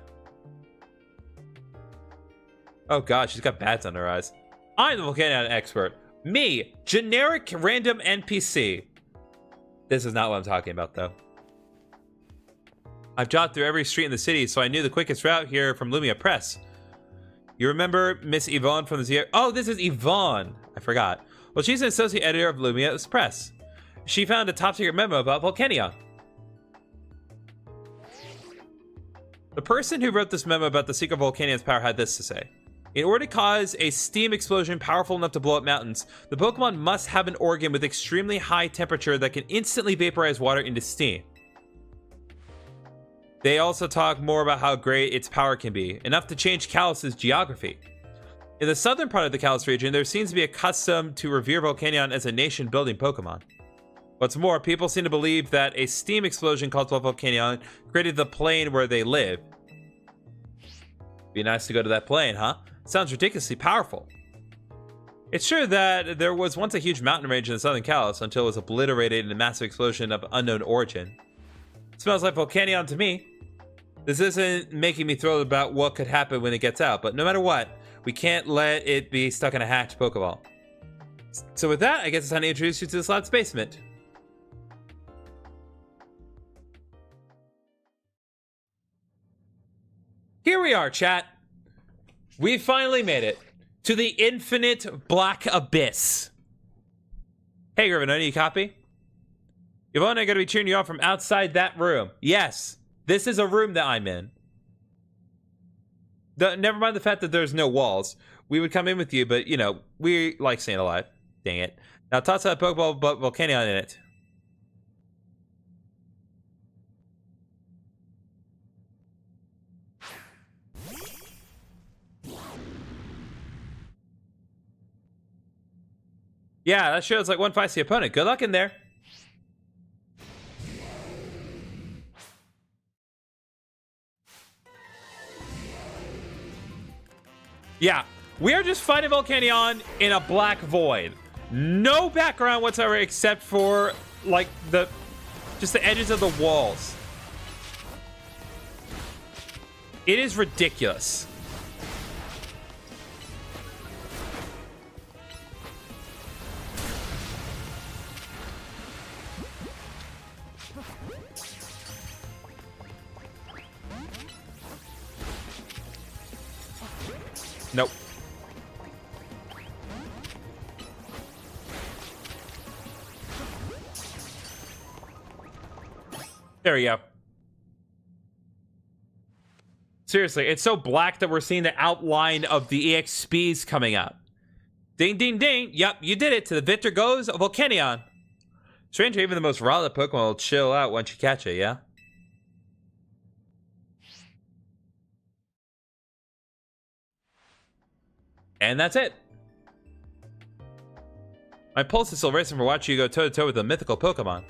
Oh god, she's got bats under her eyes. I'm the Volcanion expert. Me, generic random NPC. This is not what I'm talking about, though. I've jogged through every street in the city, so I knew the quickest route here from Lumia Press. You remember Miss Yvonne from the ZR? Oh, this is Yvonne. I forgot. Well, she's an associate editor of Lumiose Press. She found a top-secret memo about Volcanion. The person who wrote this memo about the secret Volcanion's power had this to say. In order to cause a steam explosion powerful enough to blow up mountains, the Pokemon must have an organ with extremely high temperature that can instantly vaporize water into steam. They also talk more about how great its power can be, enough to change Kalos' geography. In the southern part of the Kalos region, there seems to be a custom to revere Volcanion as a nation-building Pokemon. What's more, people seem to believe that a steam explosion caused by Volcanion created the plane where they live. Be nice to go to that plane, huh? Sounds ridiculously powerful. It's true that there was once a huge mountain range in the southern Kalos until it was obliterated in a massive explosion of unknown origin. It smells like Volcanion to me. This isn't making me thrilled about what could happen when it gets out, but no matter what, we can't let it be stuck in a hacked Pokeball. So with that, I guess it's time to introduce you to this lab's basement. Here we are, chat. We finally made it to the infinite black abyss. Hey, Griffin, I need a copy. Yvonne, I'm going to be cheering you on from outside that room. Yes, this is a room that I'm in. Never mind the fact that there's no walls. We would come in with you, but, you know, we like staying alive. Dang it. Now, toss that Pokeball, but Volcanion in it. Yeah, that shows like one feisty opponent. Good luck in there. Yeah, we are just fighting Volcanion in a black void. No background whatsoever except for like just the edges of the walls. It is ridiculous. Nope. There we go. Seriously, it's so black that we're seeing the outline of the EXPs coming up. Ding, ding, ding. Yep, you did it. To the victor goes Volcanion. Stranger, even the most raw Pokemon will chill out once you catch it, yeah? And that's it. My pulse is still racing for watching you go toe-to-toe with a mythical Pokemon.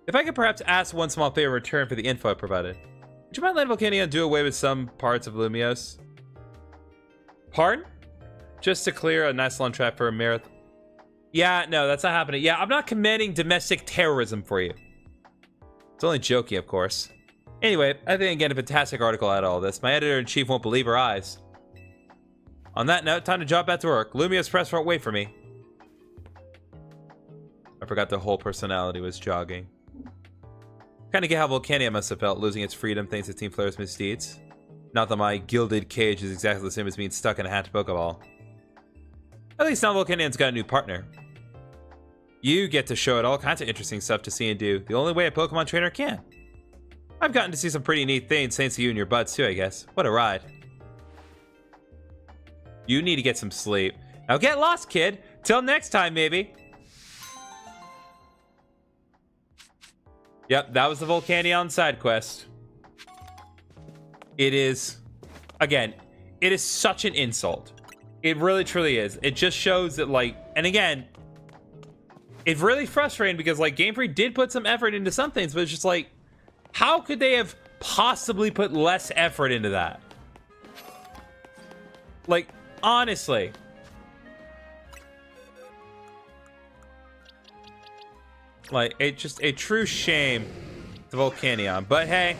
If I could perhaps ask one small favor in return for the info I provided. Would you mind letting Volcanion do away with some parts of Lumiose? Pardon? Just to clear a nice long trap for a marathon. Yeah, no, that's not happening. Yeah, I'm not committing domestic terrorism for you. It's only joking, of course. Anyway, I think again a fantastic article out of all this. My editor-in-chief won't believe her eyes. On that note, time to drop back to work. Lumiose Press won't wait for me. I forgot the whole personality was jogging. Kind of get how Volcania must have felt losing its freedom thanks to Team Flare's misdeeds. Not that my gilded cage is exactly the same as being stuck in a hatched Pokeball. At least now Volcanion's got a new partner. You get to show it all kinds of interesting stuff to see and do, the only way a Pokemon trainer can. I've gotten to see some pretty neat things thanks to you and your buds too, I guess. What a ride. You need to get some sleep. Now get lost, kid. Till next time, maybe. Yep, that was the Volcanion side quest. It is, again, it is such an insult. It really, truly is. It just shows that, like, and again, it's really frustrating because, like, Game Freak did put some effort into some things, but it's just like, how could they have possibly put less effort into that? Like, honestly. Like, it's just a true shame to Volcanion. But hey,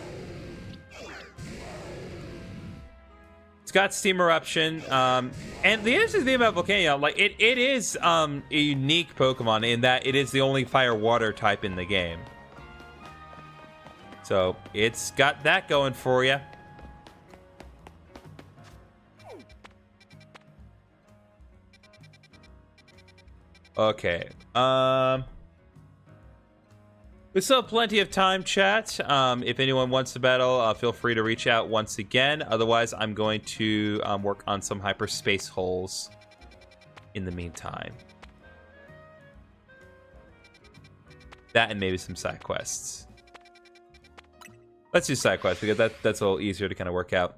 it's got Steam Eruption. And the interesting thing about Volcanion, like, it is a unique Pokemon in that it is the only fire-water type in the game. So, it's got that going for you. Okay. We still have plenty of time, chat. If anyone wants to battle, feel free to reach out once again. Otherwise, I'm going to work on some hyperspace holes in the meantime. That and maybe some side quests. Let's do side quests because that's a little easier to kind of work out.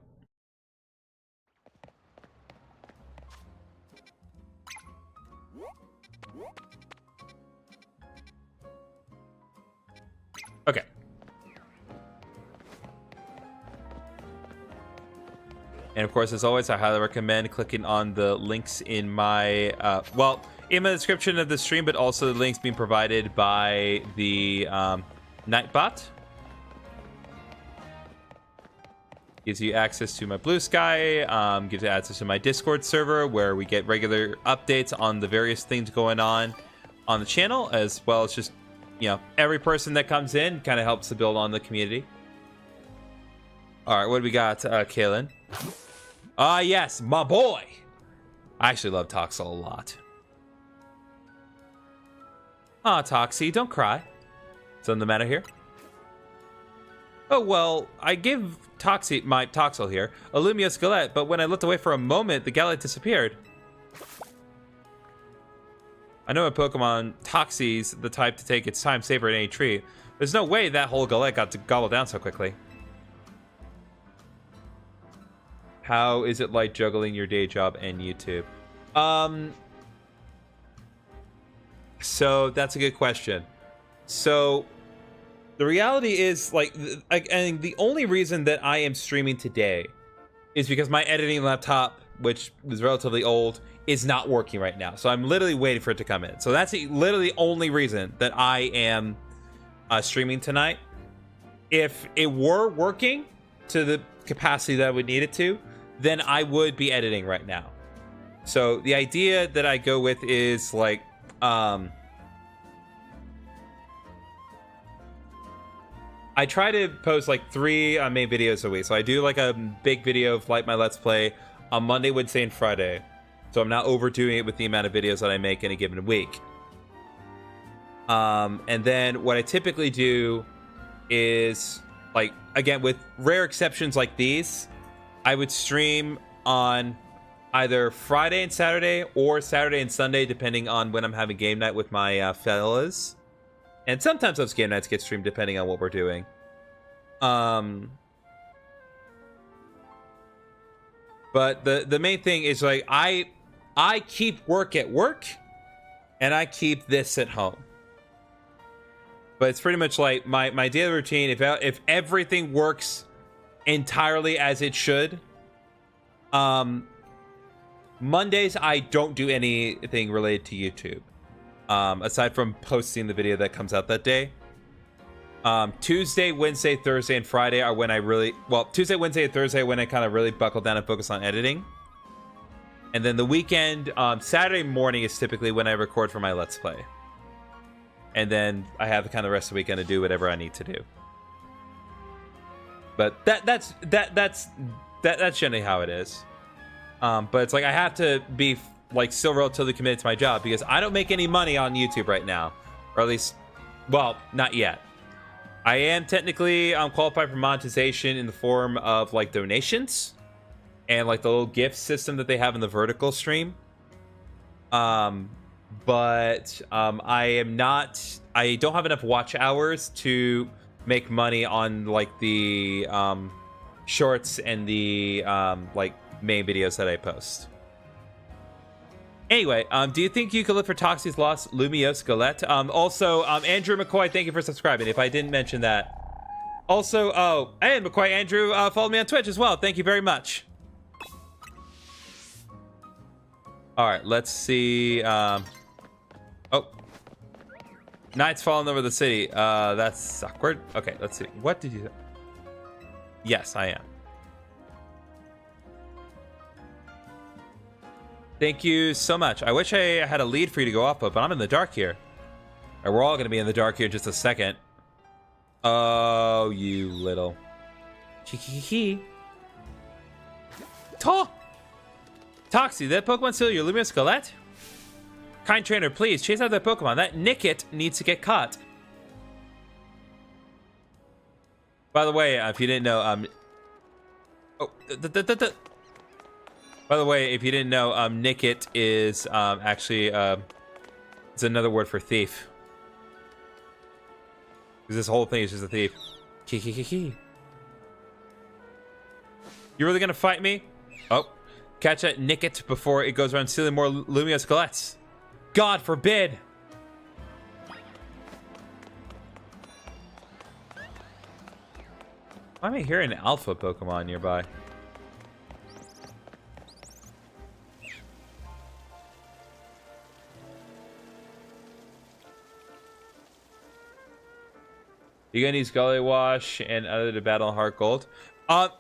Okay. And of course, as always, I highly recommend clicking on the links in my, well, in my description of the stream, but also the links being provided by the Nightbot. Gives you access to my Blue Sky, gives you access to my Discord server, where we get regular updates on the various things going on the channel, as well as just, you know, every person that comes in kind of helps to build on the community. All right, what do we got, Kaylin? Ah, yes, my boy. I actually love Toxel a lot. Ah, Toxie, don't cry. Something the matter here? Oh, well, I give Toxie, my Toxel here, a Lumiose Galette, but when I looked away for a moment, the Galette disappeared. I know a Pokemon, Toxie's the type to take its time saver at any tree. There's no way that whole Galette got to gobble down so quickly. How is it like juggling your day job and YouTube? So that's a good question. So the reality is, like, and the only reason that I am streaming today is because my editing laptop, which is relatively old, is not working right now. So I'm literally waiting for it to come in. So that's literally the only reason that I am streaming tonight. If it were working to the capacity that I would need it to, then I would be editing right now. So the idea that I go with is, like, I try to post like 3 main videos a week. So I do like a big video of like my Let's Play on Monday, Wednesday, and Friday. So I'm not overdoing it with the amount of videos that I make in a given week. And then what I typically do is, like, again, with rare exceptions like these, I would stream on either Friday and Saturday or Saturday and Sunday, depending on when I'm having game night with my fellas. And sometimes those game nights get streamed depending on what we're doing. But the main thing is, like, I keep work at work, and I keep this at home. But it's pretty much like my daily routine. If everything works entirely as it should, Mondays I don't do anything related to YouTube, aside from posting the video that comes out that day. Tuesday, Wednesday, Thursday, and Friday are when I really... Well, Tuesday, Wednesday, and Thursday when I kind of really buckle down and focus on editing. And then the weekend, Saturday morning is typically when I record for my Let's Play. And then I have the kind of rest of the weekend to do whatever I need to do. But that's generally how it is. But it's like I have to be like still relatively committed to my job because I don't make any money on YouTube right now. Or at least, well, not yet. I am technically qualified for monetization in the form of like donations and like the little gift system that they have in the vertical stream. But I don't have enough watch hours to make money on like the shorts and the like main videos that I post. Anyway, do you think you could look for Toxie's lost Lumiose City? Also, Andrew McCoy, thank you for subscribing, if I didn't mention that. Also, oh, and McCoy Andrew followed me on Twitch as well. Thank you very much. All right, let's see. Oh, Knight's falling over the city. That's awkward. Okay, let's see. What did you say? Yes, I am. Thank you so much. I wish I had a lead for you to go off of, but I'm in the dark here. Or we're all going to be in the dark here in just a second. Oh, you little... Chiki. Toxie, that Pokemon steal your Lumiose City? Kind trainer, please, chase out that Pokemon. That Nickit needs to get caught. By the way, if you didn't know, By the way, if you didn't know, Nickit is actually it's another word for thief. Because this whole thing is just a thief. Ki. You really gonna fight me? Oh, catch that Nickit before it goes around stealing more Lumiose City. God forbid! Why am I hearing an alpha Pokemon nearby? You gonna use Gully Wash and other to battle Heart Gold?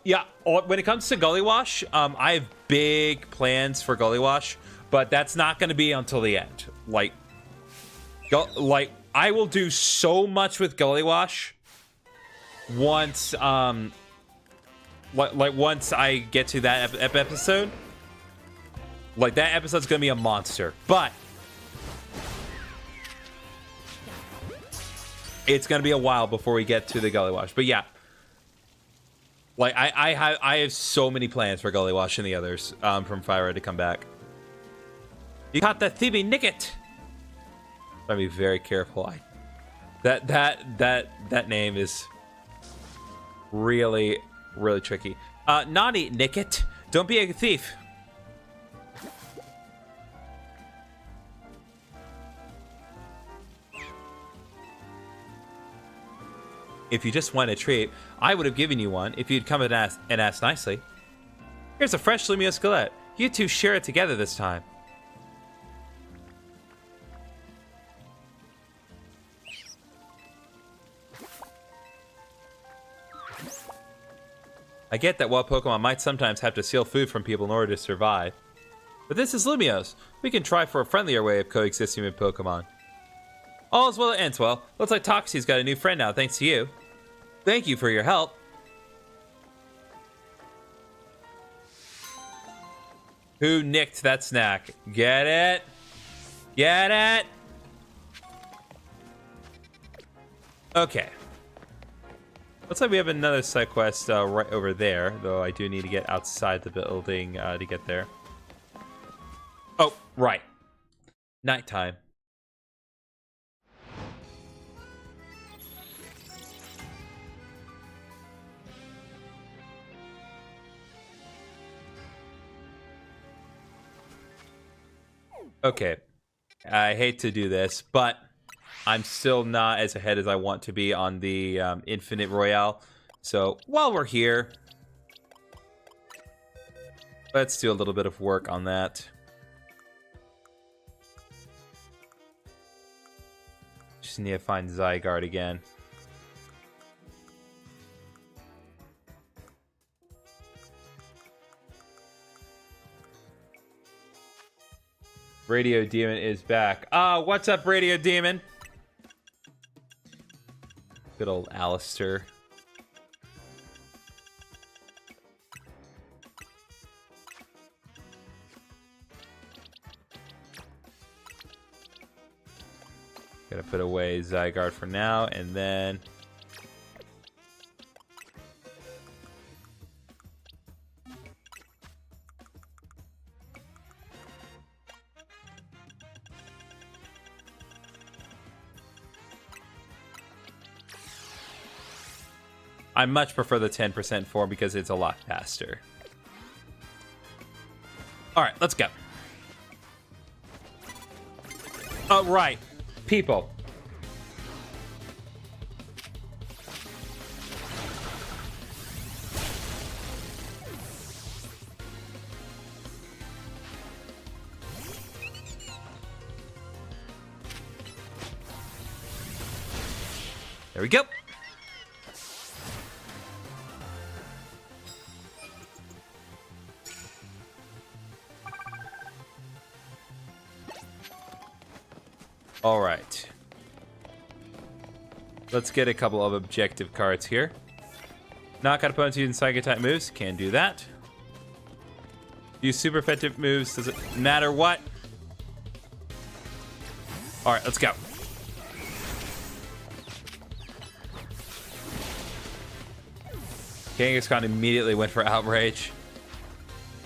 Yeah. When it comes to Gully Wash, I have big plans for Gully Wash, but that's not gonna be until the end. Like I will do so much with Gully Wash once, once I get to that episode. Like that episode's gonna be a monster, but it's gonna be a while before we get to the Gully Wash. But yeah, like I have so many plans for Gully Wash and the others from Fire to come back. You caught that thieving Nickit. Gotta be very careful. That name is really tricky. Naughty Nickit, don't be a thief. If you just want a treat, I would have given you one if you'd come and asked nicely. Here's a fresh Lumiose City. You two share it together this time. I get that while Pokemon might sometimes have to steal food from people in order to survive, but this is Lumiose. We can try for a friendlier way of coexisting with Pokemon. All is well that ends well. Looks like Toxie's got a new friend now, thanks to you. Thank you for your help. Who nicked that snack? Get it? Get it? Looks like we have another side quest right over there, though I do need to get outside the building to get there. Oh, right. Nighttime. Okay. I hate to do this, but I'm still not as ahead as I want to be on the Infinite Royale. So while we're here, let's do a little bit of work on that. Just need to find Zygarde again. Radio Demon is back. What's up, Radio Demon? Good old Alistair. Gotta put away Zygarde for now, and then... I much prefer the 10% form because it's a lot faster. Alright, let's go. Oh, right. People. There we go. All right. Let's get a couple of objective cards here. Knock out opponents using Psychic type moves. Can do that. Use super effective moves. Does it matter what? All right, let's go. Kangaskhan immediately went for Outrage.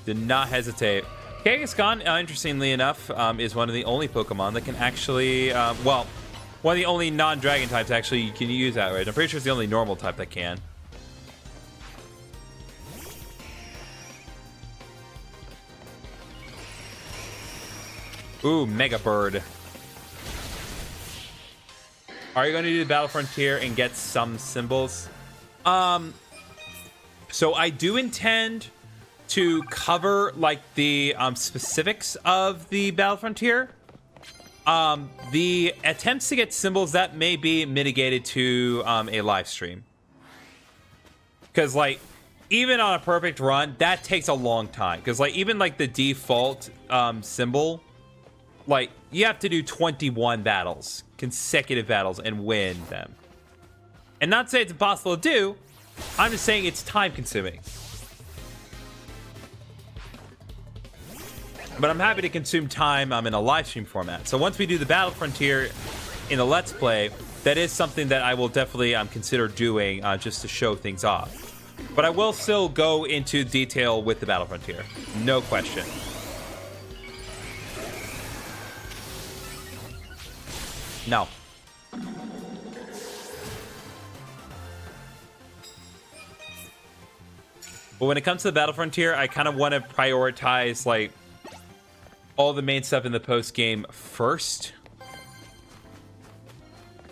Did not hesitate. Kangaskhan, interestingly enough, is one of the only Pokemon that can actually, well, one of the only non-dragon types actually can use Outrage. I'm pretty sure it's the only normal type that can. Ooh, Mega Bird. Are you going to do the Battle Frontier and get some symbols? So I do intend to cover like the specifics of the Battle Frontier. The attempts to get symbols, that may be mitigated to a live stream, because like even on a perfect run that takes a long time, because like even like the default symbol, like you have to do 21 battles, consecutive battles, and win them. And not to say it's impossible to do, I'm just saying it's time consuming. But I'm happy to consume time in a live stream format. So once we do the Battle Frontier in the Let's Play, that is something that I will definitely consider doing just to show things off. But I will still go into detail with the Battle Frontier. No question. No. But when it comes to the Battle Frontier, I kind of want to prioritize like all the main stuff in the post game first,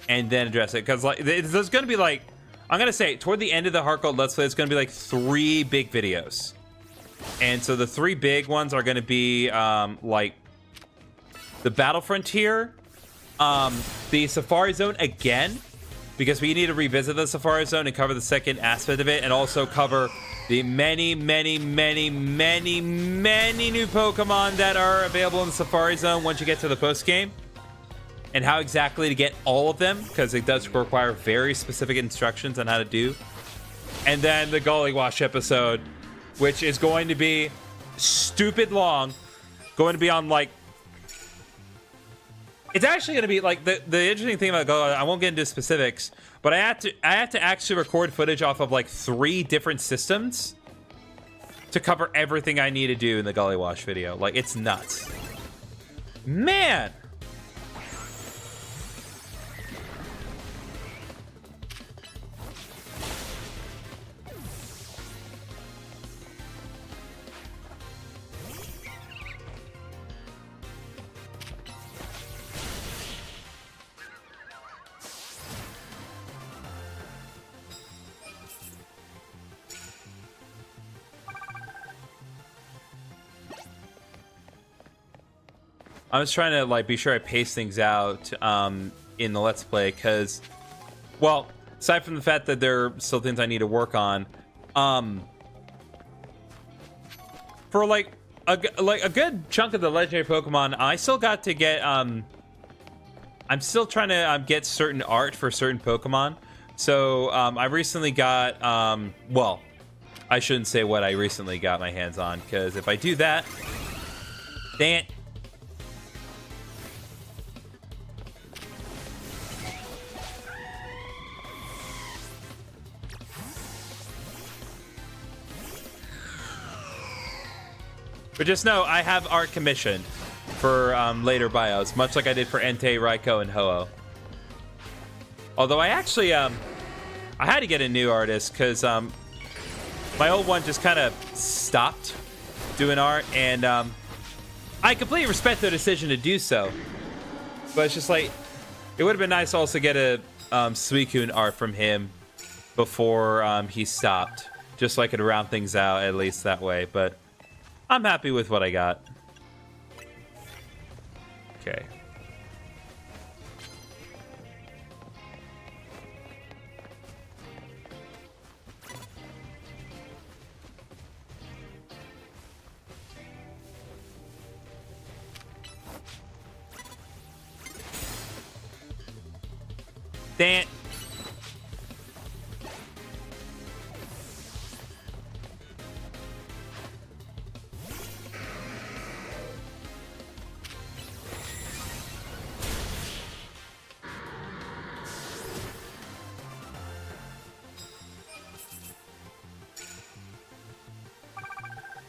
and then address it, because like there's going to be like, I'm going to say toward the end of the Heart Gold Let's Play, it's going to be like 3 big videos, and so the 3 big ones are going to be like the Battle Frontier, the Safari Zone again, because we need to revisit the Safari Zone and cover the second aspect of it, and also cover the many new Pokemon that are available in the Safari Zone once you get to the post game, and how exactly to get all of them, because it does require very specific instructions on how to do. And then the Gollywash episode, which is going to be stupid long, going to be on like It's actually going to be like the interesting thing about Gully. I won't get into specifics, but I have to actually record footage off of like 3 different systems to cover everything I need to do in the Gully Wash video. Like, it's nuts, man. I was trying to like be sure I pace things out in the Let's Play because, well, aside from the fact that there are still things I need to work on, for like a good chunk of the legendary Pokemon, I still got to get I'm still trying to get certain art for certain Pokemon. So I recently got well, I shouldn't say what I recently got my hands on, because if I do that, dang it. But just know, I have art commissioned for later bios, much like I did for Entei, Raikou, and Ho-Oh. Although I actually, I had to get a new artist because my old one just kind of stopped doing art, and I completely respect their decision to do so. But it's just like, it would have been nice to also get a Suicune art from him before he stopped, just so I could round things out at least that way. But I'm happy with what I got. Okay. Dang it.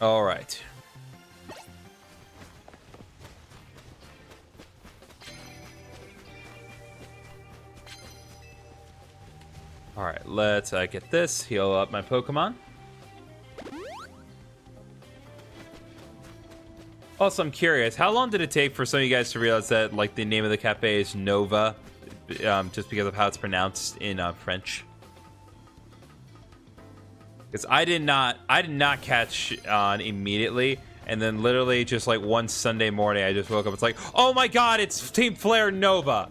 All right. All right, let's get this, heal up my Pokemon. Also, I'm curious, how long did it take for some of you guys to realize that, like, the name of the cafe is Nova, just because of how it's pronounced in French? Because I did not catch on immediately, and then literally just like one Sunday morning, I just woke up. It's like, oh my god, it's Team Flare Nova.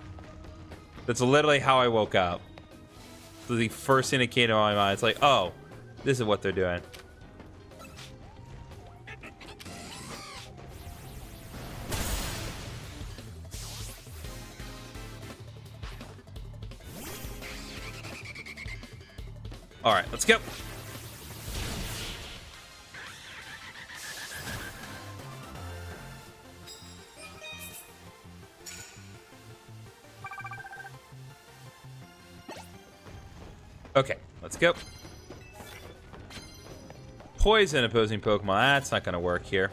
That's literally how I woke up. So the first thing that came to my mind, it's like, oh, this is what they're doing. All right, let's go. Okay, let's go. Poison opposing Pokemon. That's not going to work here.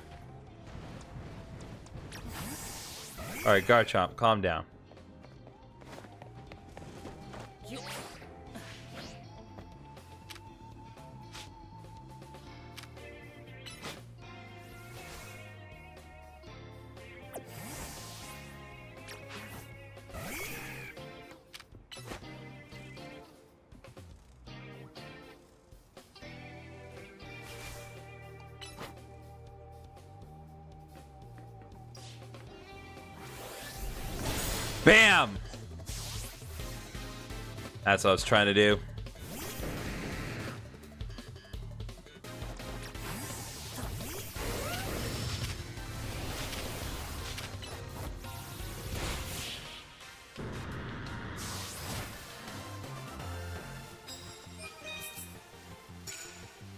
All right, Garchomp, calm down. Bam! That's what I was trying to do.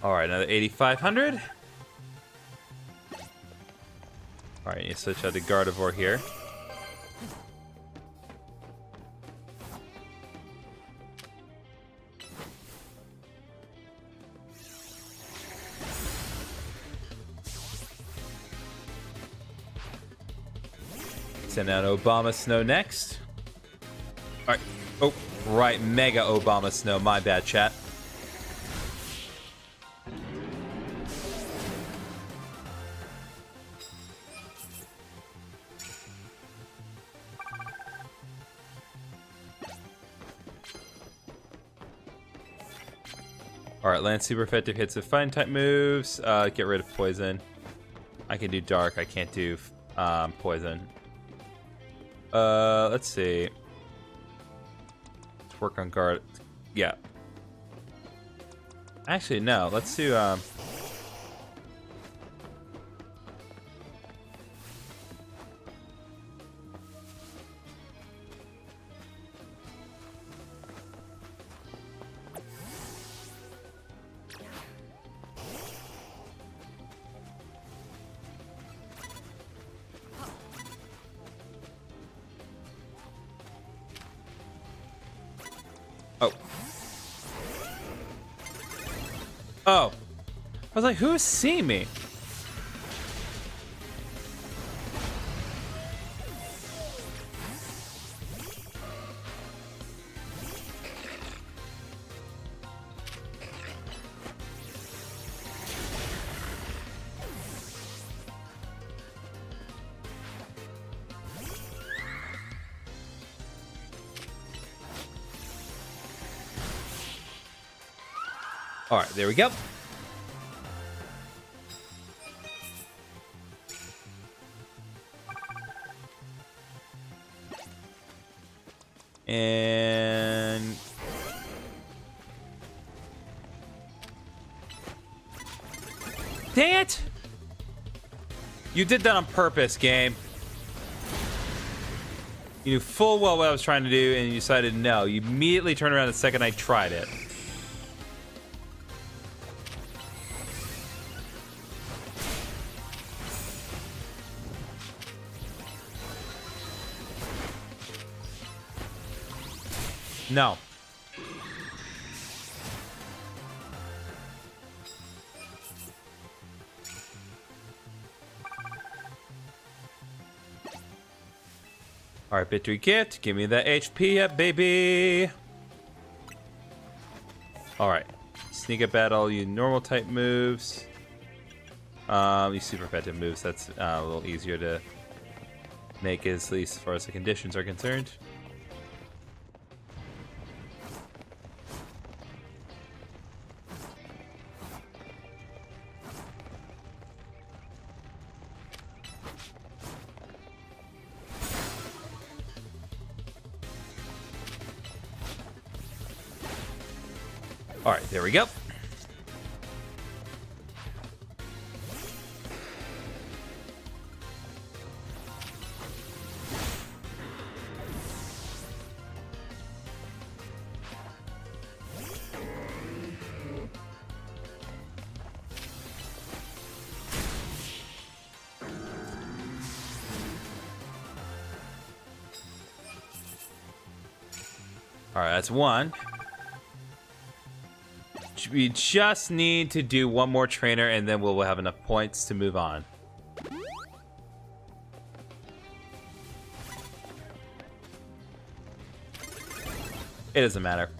All right, another 8,500. All right, you switch out to Gardevoir here. Send out Obama Snow next. All right. Oh, right. Mega Obama Snow. My bad, chat. Alright, land super effective hits with fighting type moves. Get rid of poison. I can do dark, I can't do poison. Let's see. Let's work on guard. Yeah. Actually, no. Let's do oh. Oh. I was like, who's seeing me? All right, there we go. And dang it! You did that on purpose, game. You knew full well what I was trying to do, and you decided no. You immediately turned around the second I tried it. No. Alright, victory gift. Give me that HP up, baby. Alright. Sneak up battle, you normal type moves. You super effective moves. That's a little easier to make, at least as far as the conditions are concerned. All right, there we go. All right, that's one. We just need to do one more trainer, and then we'll have enough points to move on. It doesn't matter.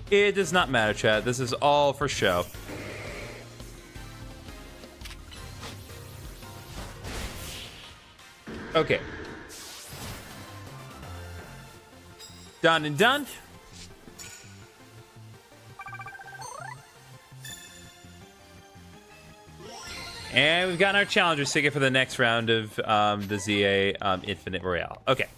It does not matter, chat. This is all for show. Okay. Done and done. And we've gotten our challengers ticket for the next round of the ZA Infinite Royale. Okay.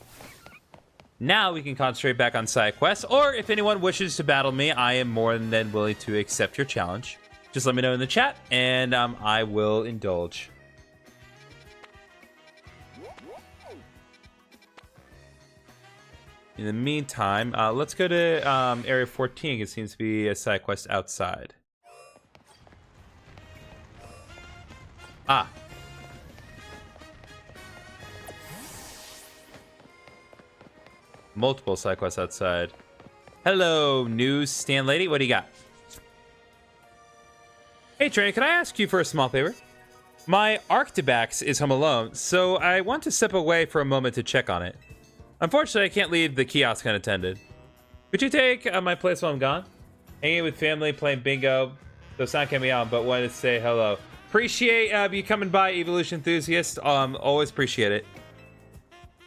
Now we can concentrate back on side quests, or if anyone wishes to battle me, I am more than willing to accept your challenge. Just let me know in the chat, and I will indulge. In the meantime, let's go to Area 14. It seems to be a side quest outside. Ah. Multiple side quests outside. Hello, news stand lady. What do you got? Hey Trey, can I ask you for a small favor? My Arctibax is home alone, so I want to step away for a moment to check on it. Unfortunately, I can't leave the kiosk unattended. Could you take my place while I'm gone? Hanging with family, playing bingo. So it's not coming out, but wanted to say hello. Appreciate you coming by, Evolution Enthusiast. Always appreciate it.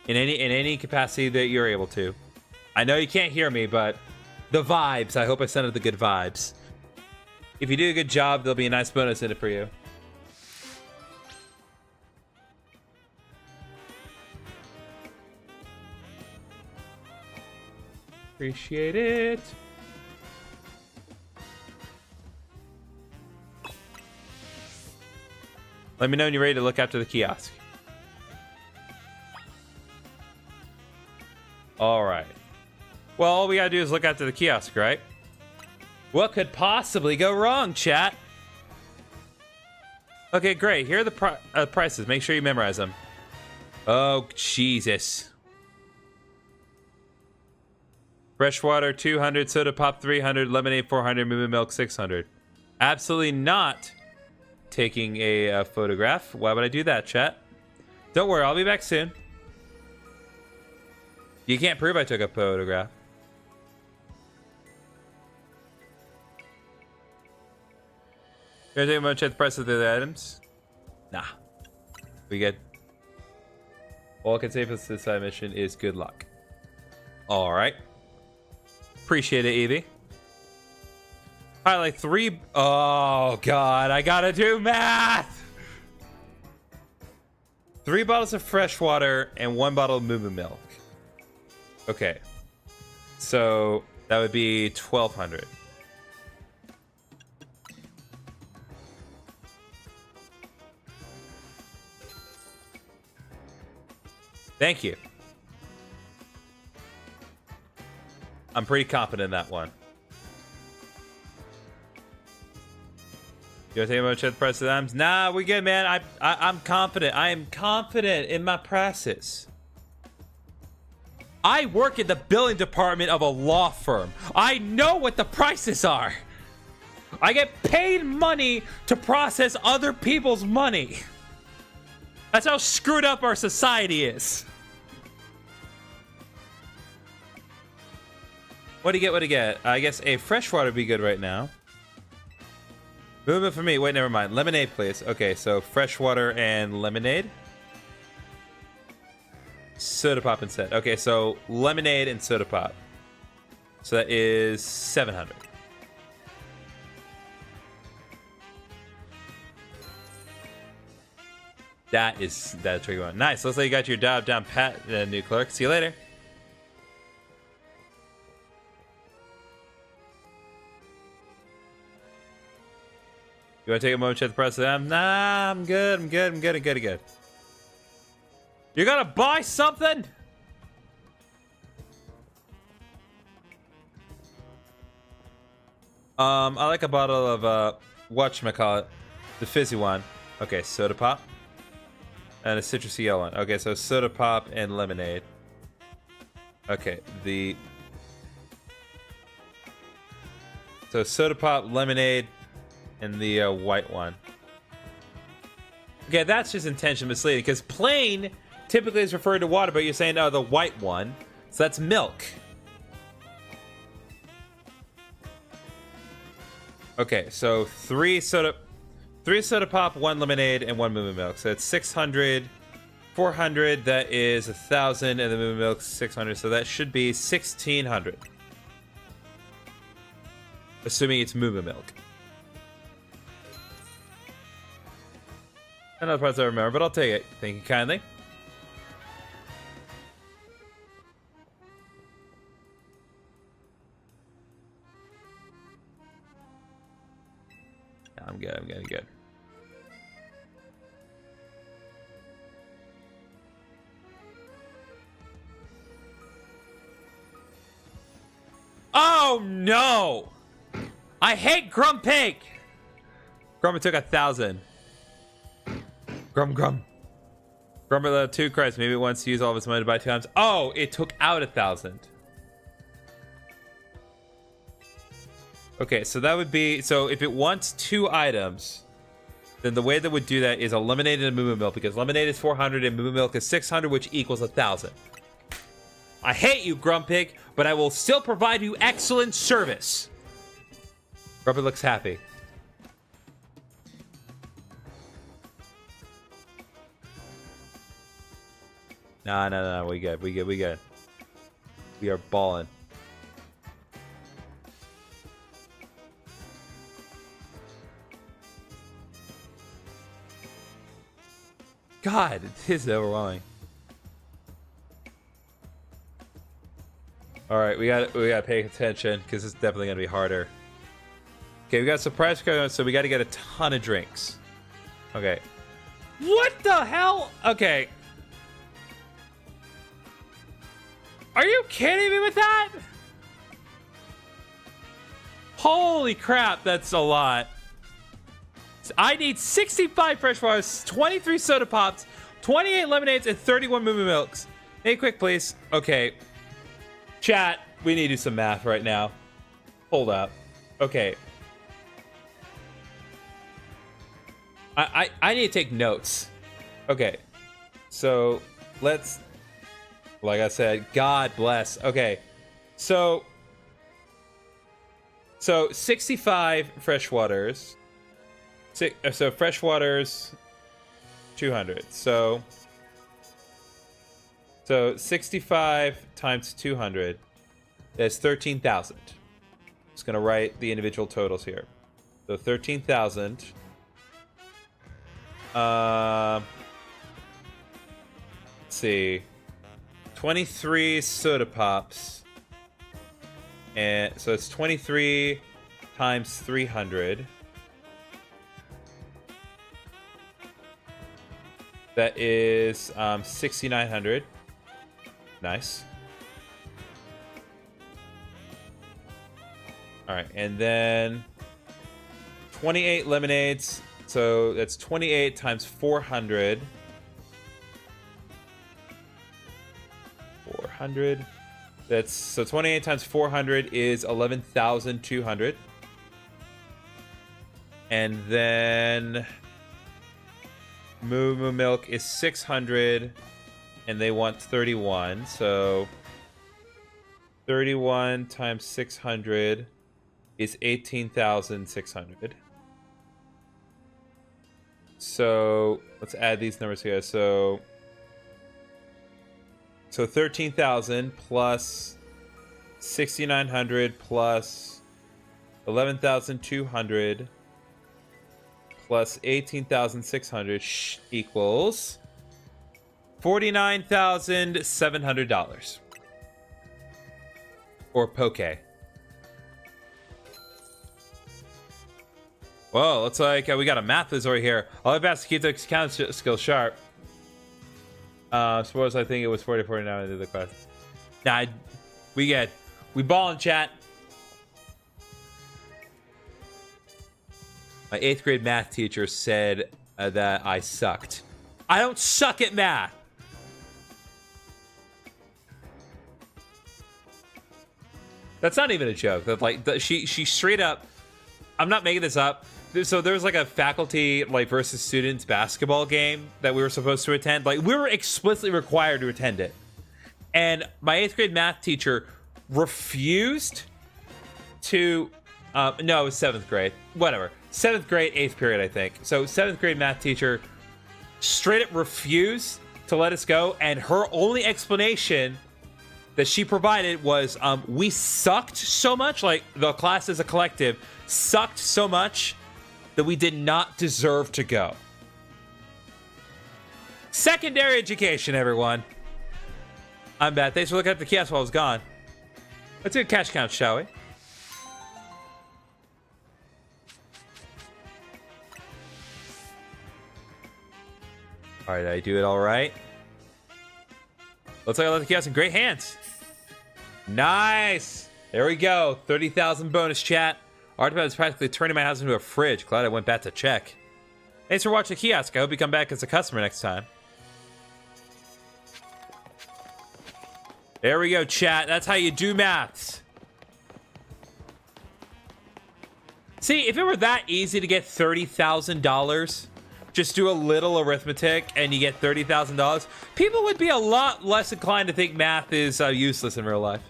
In any capacity that you're able to. I know you can't hear me, but the vibes. I hope I sent out the good vibes. If you do a good job, there'll be a nice bonus in it for you. Appreciate it. Let me know when you're ready to look after the kiosk. All right. Well, all we gotta do is look after the kiosk, right? What could possibly go wrong, chat? Okay, great. Here are the prices. Make sure you memorize them. Oh, Jesus. Freshwater 200, soda pop 300, lemonade 400, moo milk 600. Absolutely not taking a photograph. Why would I do that, chat? Don't worry, I'll be back soon. You can't prove I took a photograph. You're taking a moment to check the price of the other items? Nah. We good. All I can say for this side mission is good luck. Alright. Appreciate it, Evie. Alright, like 3... Oh, God. I gotta do math! 3 bottles of fresh water and 1 bottle of moo milk. Okay. So, that would be 1,200. Thank you. I'm pretty confident in that one. You want to take a moment to check the price of the items? Nah, we good, man. I'm confident. I am confident in my prices. I work in the billing department of a law firm. I know what the prices are. I get paid money to process other people's money. That's how screwed up our society is. What do you get? What do you get? I guess a freshwater would be good right now. Movement for me. Wait, never mind. Lemonade, please. Okay, so freshwater and lemonade. Soda pop instead. Okay, so lemonade and soda pop. So that is 700. That's a tricky one. Nice. Looks like you got your job down pat, new clerk. See you later. You want to take a moment to check the price of them? Nah, I'm good. I'm good. You gotta buy something? I like a bottle of, whatchamacallit, the fizzy one. Okay, soda pop. And a citrusy yellow one. Okay, so soda pop and lemonade. Okay, so soda pop, lemonade, and the white one. Okay, that's just intention misleading because plain typically is referred to water, but you're saying, oh, the white one. So that's milk. Okay, so 3 soda pop, 1 lemonade, and 1 moo milk. So it's 600, 400, that is 1,000, and the moo milk 600. So that should be 1,600. Assuming it's moo milk. I know the parts I remember, but I'll take it. Thank you kindly. I'm good. Oh no! I hate Grumpig! Grump took 1,000. Grum. Grump 2 Christ. Maybe it wants to use all of its money to buy 2 times. Oh, it took out 1,000. Okay, so that would be... So if it wants 2 items, then the way that would do that is a lemonade and a moo milk, because lemonade is 400 and moo milk is 600, which equals 1,000. I hate you, Grumpig, but I will still provide you excellent service. Grumpig looks happy. No, we good. We are balling. God, it is overwhelming. All right, we got to pay attention because it's definitely gonna be harder. Okay, we got a surprise code, so we got to get a ton of drinks. Okay. What the hell? Okay. Are you kidding me with that? Holy crap, that's a lot. I need 65 fresh waters, 23 soda pops, 28 lemonades, and 31 moo milks. Hey, quick, please. Okay. Chat, we need to do some math right now. Hold up. Okay. I need to take notes. Okay. So, let's... Like I said, God bless. Okay. So 65 fresh waters. So fresh waters 200. So 65 times 200 is 13,000. Just gonna write the individual totals here. So 13,000. Let's see. 23 soda pops. And so it's 23 times 300. That is 6,900. Nice. All right, and then 28 lemonades. So that's 28 times 400. 400. That's so 28 times 400 is 11,200. And then moo milk is 600 and they want 31. So 31 times 600 is 18,600. So let's add these numbers here. So 13,000 plus 6,900 plus 11,200 plus 18,600 equals $49,700. Or Poke. Whoa, looks like we got a math quiz over here. All I've asked to keep the count skill sharp. Suppose I think it was 40-49 I did the class. Nah, we ball in chat. My 8th grade math teacher said that I sucked. I don't suck at math. That's not even a joke. That she straight up. I'm not making this up. So there was like a faculty versus students basketball game that we were supposed to attend. We were explicitly required to attend it. And my 8th grade math teacher refused to, no, it was 7th grade. Whatever. 7th grade, 8th period, I think. So 7th grade math teacher straight up refused to let us go. And her only explanation that she provided was we sucked so much, the class as a collective sucked so much that we did not deserve to go. Secondary education, everyone. I'm bad. Thanks for looking at the kiosk while I was gone. Let's do a cash count, shall we? All right, I do it all right. Looks like I left the kiosk in great hands. Nice. There we go. 30,000 bonus, chat. Artpad is practically turning my house into a fridge. Glad I went back to check. Thanks for watching the kiosk. I hope you come back as a customer next time. There we go, chat. That's how you do maths. See, if it were that easy to get $30,000, just do a little arithmetic and you get $30,000, people would be a lot less inclined to think math is useless in real life.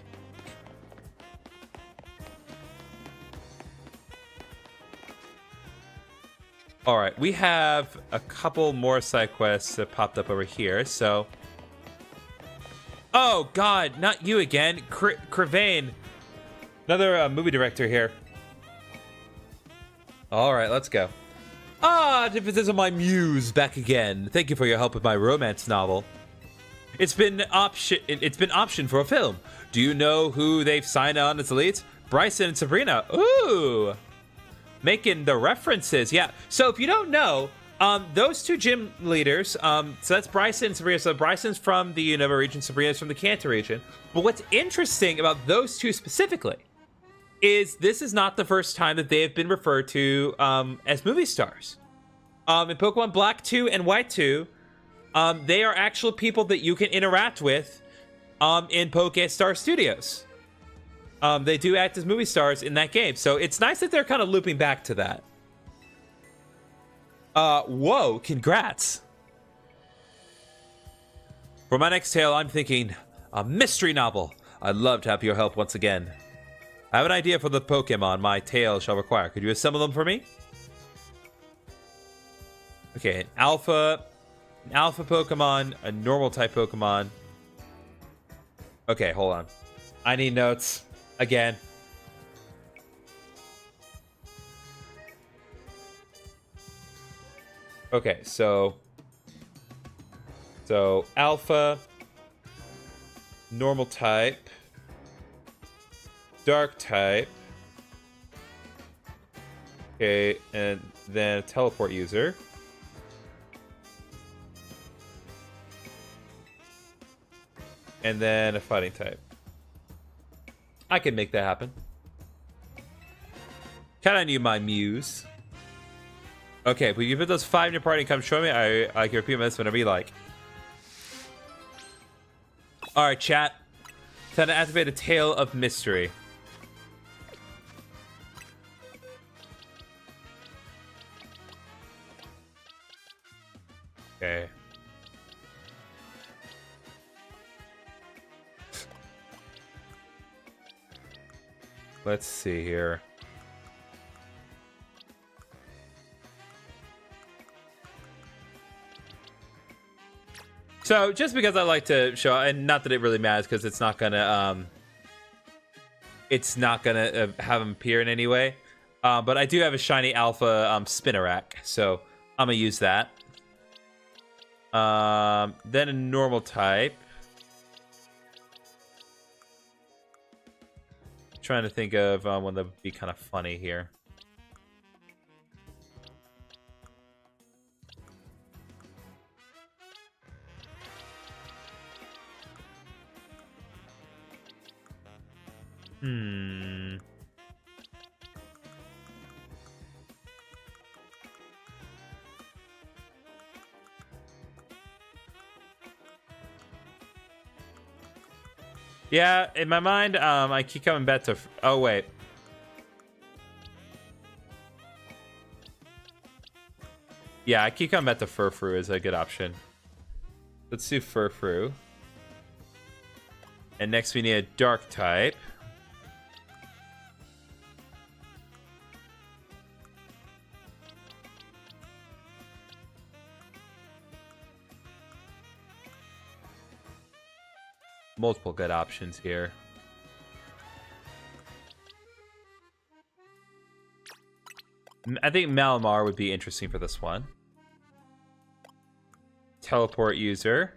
All right, we have a couple more side quests that popped up over here, so... Oh, God, not you again. Crevane. Another movie director here. All right, let's go. Differences of my muse back again. Thank you for your help with my romance novel. It's been optioned for a film. Do you know who they've signed on as the leads? Bryson and Sabrina. Ooh. Making the references, yeah. So if you don't know, those two gym leaders, so that's Bryson and Sabrina. So Bryson's from the Unova region, Sabrina's from the Kanto region. But what's interesting about those two specifically is this is not the first time that they have been referred to as movie stars. In Pokemon Black 2 and White 2, they are actual people that you can interact with in Pokestar Studios. They do act as movie stars in that game, so it's nice that they're kind of looping back to that. Whoa, congrats. For my next tale, I'm thinking a mystery novel. I'd love to have your help once again. I have an idea for the Pokemon my tale shall require. Could you assemble them for me? Okay, an alpha Pokemon, a normal type Pokemon. Okay, hold on. I need notes. Again. Okay, so alpha, normal type, dark type. Okay, and then a teleport user. And then a fighting type. I can make that happen. Count on you, my muse. Okay, but you put those 5 in your party and come show me. I can repeat this whenever you like. Alright, chat. Time to activate a Tale of Mystery. Okay. Let's see here. So, just because I like to show, and not that it really matters, because it's not gonna have them appear in any way. But I do have a shiny alpha Spinarak, so I'm gonna use that. Then a normal type. Trying to think of one that would be kind of funny here. Yeah, in my mind, I keep coming back to... Oh, wait. Yeah, I keep coming back to Furfrou as a good option. Let's do Furfrou. And next we need a dark type. Multiple good options here. I think Malamar would be interesting for this one. Teleport user.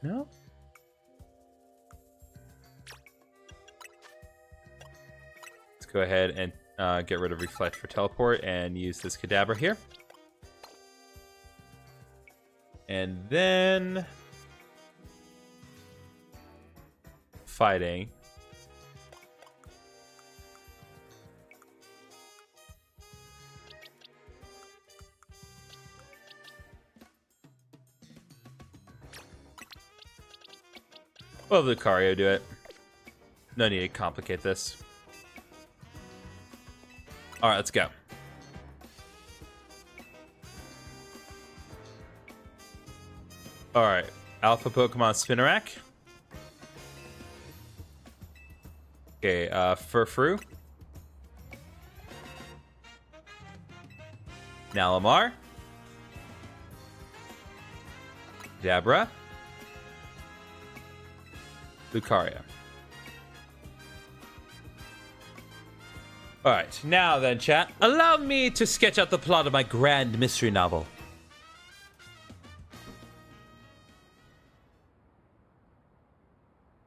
No? Let's go ahead and get rid of Reflect for Teleport and use this Kadabra here. And then... Fighting. We'll have Lucario do it. No need to complicate this. Alright, let's go. Alright, Alpha Pokemon Spinarak. Okay, Furfrou. Malamar. Dabra. Lucario. Alright, now then, chat. Allow me to sketch out the plot of my grand mystery novel.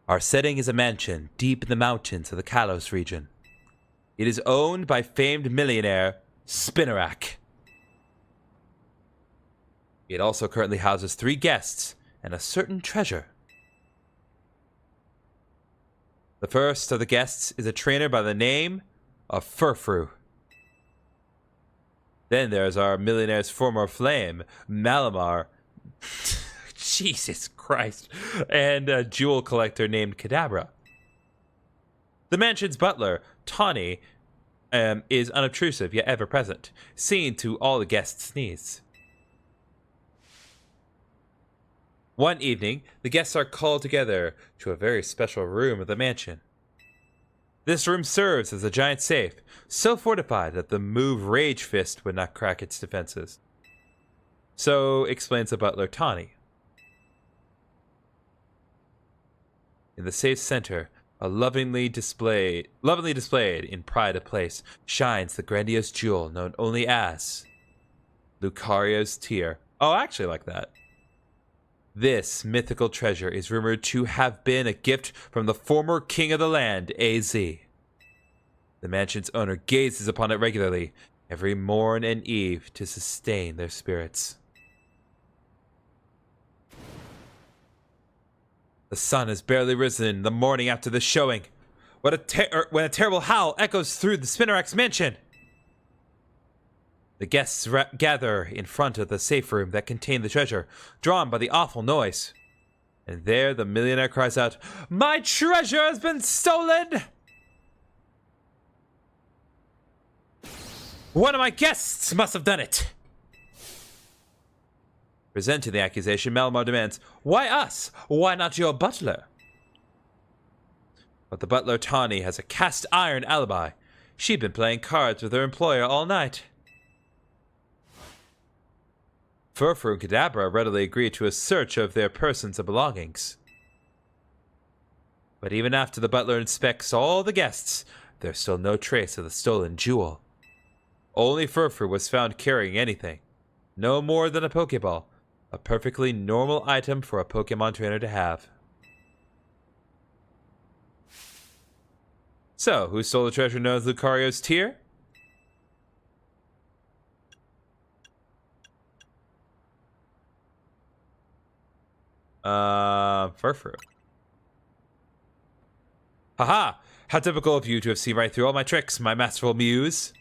Our setting is a mansion deep in the mountains of the Kalos region. It is owned by famed millionaire Spinarak. It also currently houses 3 guests and a certain treasure. The first of the guests is a trainer by the name of Furfrou. Then there's our millionaire's former flame, Malamar. Jesus Christ. And a jewel collector named Kadabra. The mansion's butler, Tawny, is unobtrusive yet ever present, seeing to all the guests' needs. One evening, the guests are called together to a very special room of the mansion. This room serves as a giant safe, so fortified that the move Rage Fist would not crack its defenses. So explains the butler Tawny. In the safe's center, lovingly displayed in pride of place, shines the grandiose jewel known only as Lucario's Tear. Oh, I actually like that. This mythical treasure is rumored to have been a gift from the former king of the land, AZ. The mansion's owner gazes upon it regularly, every morn and eve, to sustain their spirits. The sun has barely risen the morning after the showing, when a terrible howl echoes through the Spinarak's mansion. The guests gather in front of the safe room that contained the treasure, drawn by the awful noise. And there the millionaire cries out, "My treasure has been stolen! One of my guests must have done it!" Resenting the accusation, Malamar demands, "Why us? Why not your butler?" But the butler Tawny has a cast iron alibi. She'd been playing cards with her employer all night. Furfrou and Kadabra readily agree to a search of their persons and belongings. But even after the butler inspects all the guests, there's still no trace of the stolen jewel. Only Furfrou was found carrying anything. No more than a Pokeball. A perfectly normal item for a Pokemon trainer to have. So, who stole the treasure known as Lucario's Tear? Furfrou. Haha! How typical of you to have seen right through all my tricks, my masterful muse.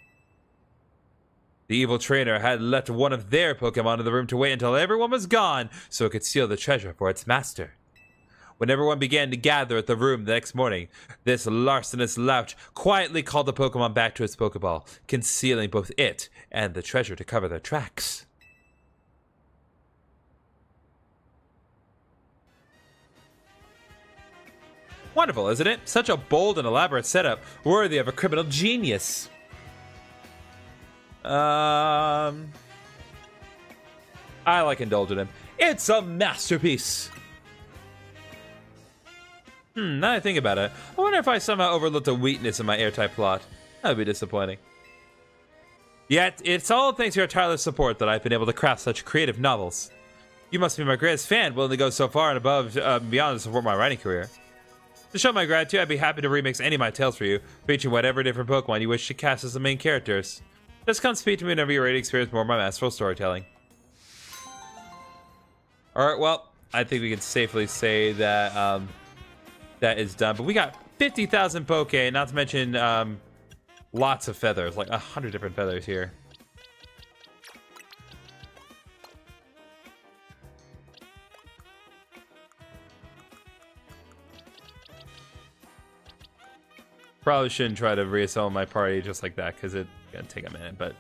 The evil trainer had left one of their Pokemon in the room to wait until everyone was gone so it could steal the treasure for its master. When everyone began to gather at the room the next morning, this larcenous lout quietly called the Pokemon back to its Pokeball, concealing both it and the treasure to cover their tracks. Wonderful, isn't it? Such a bold and elaborate setup, worthy of a criminal genius. I like indulging him. It's a masterpiece. Now that I think about it, I wonder if I somehow overlooked a weakness in my airtype plot. That would be disappointing. Yet, it's all thanks to your tireless support that I've been able to craft such creative novels. You must be my greatest fan, willing to go so far and above and beyond to support my writing career. To show my gratitude, I'd be happy to remix any of my tales for you, featuring whatever different Pokemon you wish to cast as the main characters. Just come speak to me whenever you're ready to experience more of my masterful storytelling. Alright, well, I think we can safely say that that is done. But we got 50,000 Poke, not to mention lots of feathers, like 100 different feathers here. Probably shouldn't try to reassemble my party just like that because it's gonna take a minute, but.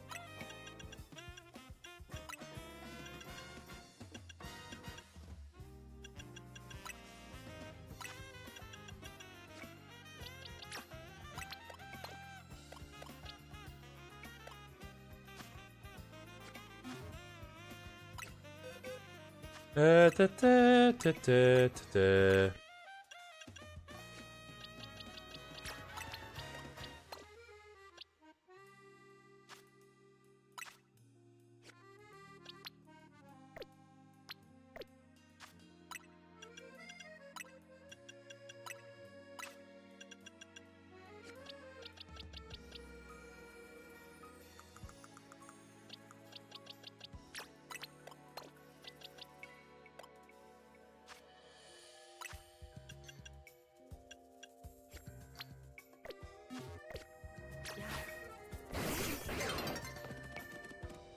Da, da, da, da, da, da.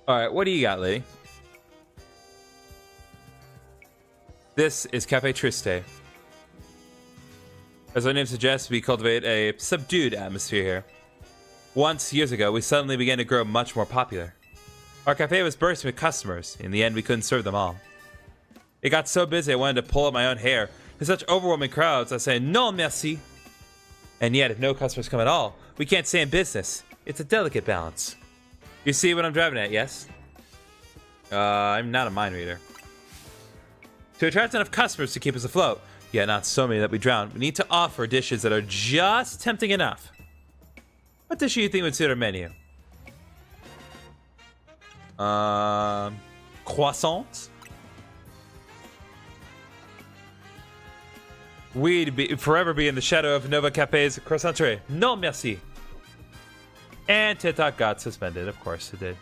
All right, what do you got, lady? This is Cafe Triste. As our name suggests, we cultivate a subdued atmosphere here. Once, years ago, we suddenly began to grow much more popular. Our cafe was bursting with customers. In the end, we couldn't serve them all. It got so busy I wanted to pull up my own hair. In such overwhelming crowds, I say, "Non, merci." And yet, if no customers come at all, we can't stay in business. It's a delicate balance. You see what I'm driving at, yes? I'm not a mind reader. To attract enough customers to keep us afloat, yet not so many that we drown, we need to offer dishes that are just tempting enough. What dish do you think would suit our menu? Croissants? We'd forever be in the shadow of Nova Cafe's croissanterie. Non, merci. And TikTok got suspended. Of course it did.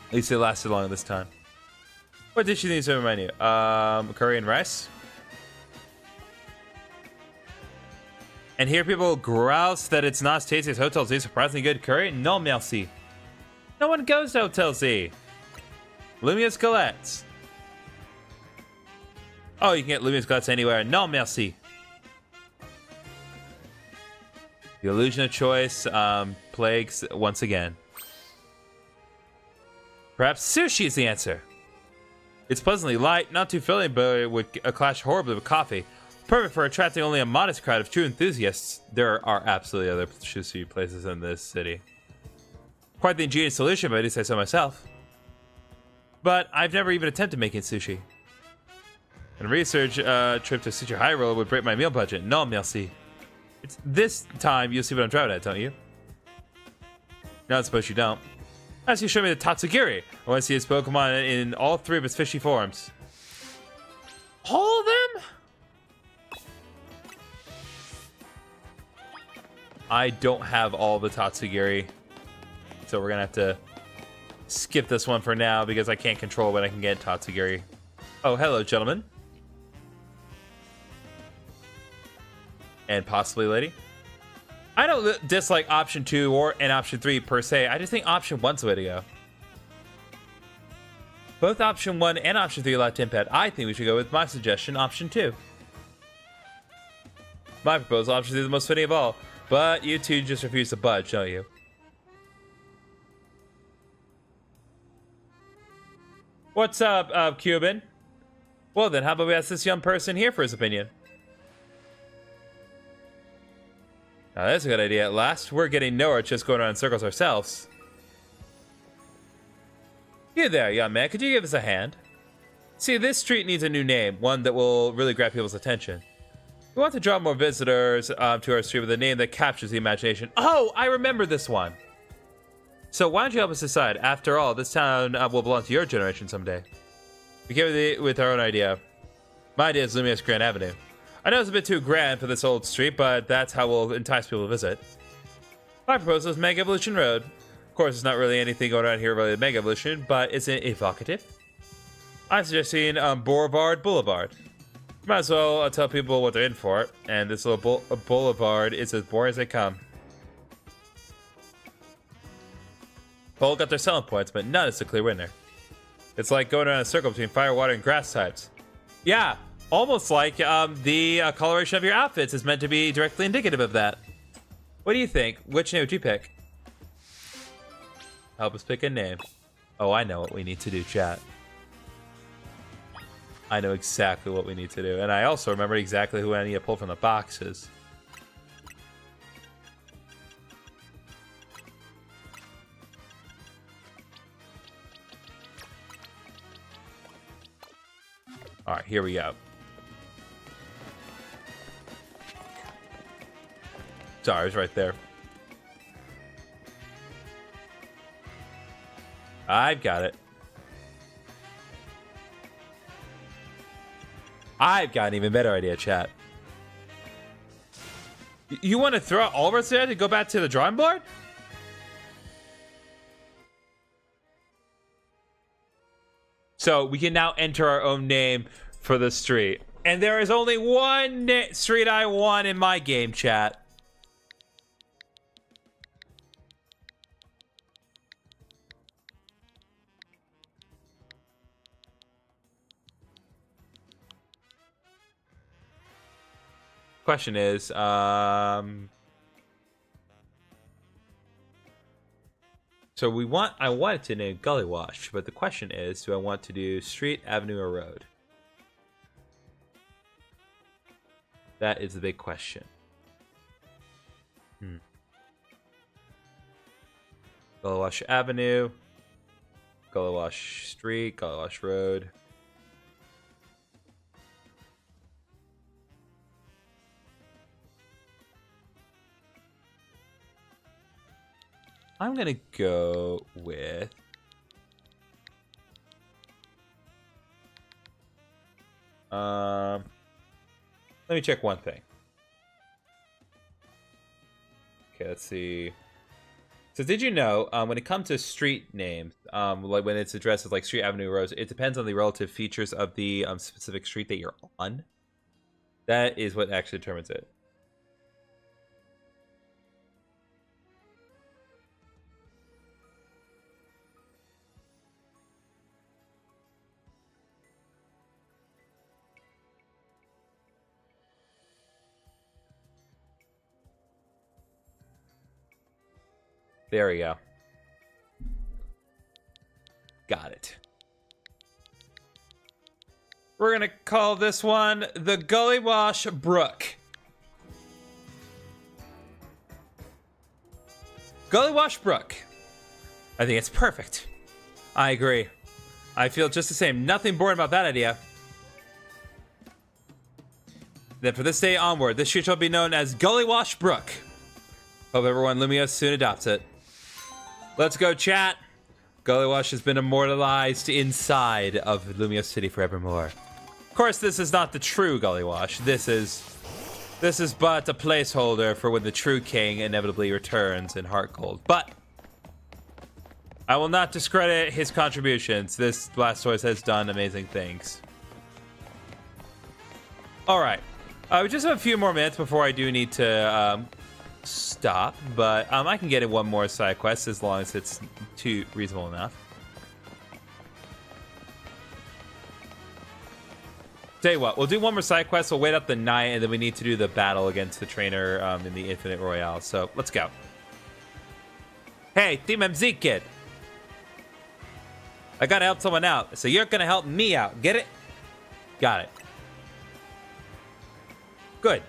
At least it lasted longer this time. What dish do you think is on the menu? Curry and rice. And here people grouse that it's not as tasty as Hotel Z. Surprisingly good curry? Non, merci. No one goes to Hotel Z. Lumiose Galettes. Oh, you can get Lumiose Galettes anywhere. Non, merci. The illusion of choice plagues once again. Perhaps sushi is the answer. It's pleasantly light, not too filling, but it would clash horribly with coffee. Perfect for attracting only a modest crowd of true enthusiasts. There are absolutely other sushi places in this city. Quite the ingenious solution, but I do say so myself. But I've never even attempted making sushi. And a research trip to Sushi High Roller would break my meal budget. Non, merci. It's this time you'll see what I'm driving at, don't you? No, I suppose you don't. As you show me the Tatsugiri. I want to see his Pokemon in all three of its fishy forms. All of them? I don't have all the Tatsugiri. So we're going to have to skip this one for now because I can't control when I can get Tatsugiri. Oh, hello, gentlemen. And possibly lady. I don't dislike option 2 and option 3 per se. I just think option 1's the way to go. Both option 1 and option 3 allow Timpad. I think we should go with my suggestion, option 2. My proposal, option 3 is the most fitting of all. But you two just refuse to budge, don't you? What's up, Cuban? Well then, how about we ask this young person here for his opinion? Now that's a good idea at last. We're getting nowhere just going around in circles ourselves. You there, young man. Could you give us a hand? See, this street needs a new name. One that will really grab people's attention. We want to draw more visitors to our street with a name that captures the imagination. Oh, I remember this one. So why don't you help us decide? After all, this town will belong to your generation someday. We came with our own idea. My idea is Lumiose Grand Avenue. I know it's a bit too grand for this old street, but that's how we'll entice people to visit. My proposal is Mega Evolution Road. Of course, there's not really anything going on here related to Mega Evolution, but it's evocative. I'm suggesting Boulevard. Might as well tell people what they're in for, and this little boulevard is as boring as they come. Both got their selling points, but none is a clear winner. It's like going around a circle between fire, water, and grass types. Yeah, Almost like the coloration of your outfits is meant to be directly indicative of that. What do you think? Which name would you pick? Help us pick a name. Oh, I know what we need to do, chat. I know exactly what we need to do. And I also remember exactly who I need to pull from the boxes. Alright, here we go. Sorry, it was right there. I've got it. I've got an even better idea, chat. You want to throw out all of us there to go back to the drawing board? So we can now enter our own name for the street. And there is only one street I want in my game, chat. Question is, so I wanted to name Gully Wash, but the question is, do I want to do street, avenue, or road? That is the big question. Gully Wash Avenue, Gully Wash Street, Gully Wash Road. I'm gonna go with let me check one thing. Okay, let's see. So did you know when it comes to street names, like when it's addressed as like street, avenue, roads, it depends on the relative features of the specific street that you're on. That is what actually determines it. There we go. Got it. We're gonna call this one the Gully Wash Brook. Gully Wash Brook. I think it's perfect. I agree. I feel just the same. Nothing boring about that idea. Then from this day onward, this street shall be known as Gully Wash Brook. Hope everyone Lumiose soon adopts it. Let's go, chat. Gully Wash has been immortalized inside of Lumiose City forevermore. Of course, this is not the true Gully Wash. This is but a placeholder for when the true king inevitably returns in Heart Gold. But I will not discredit his contributions. This Blastoise has done amazing things. All right, we just have a few more minutes before I do need to stop, but I can get in one more side quest as long as it's too reasonable enough. Tell you what, we'll do one more side quest, we'll wait up the night, and then we need to do the battle against the trainer in the Infinite Royale. So let's go. Hey, Team MZ kid, I gotta help someone out, so you're gonna help me out. Get it? Got it. Good.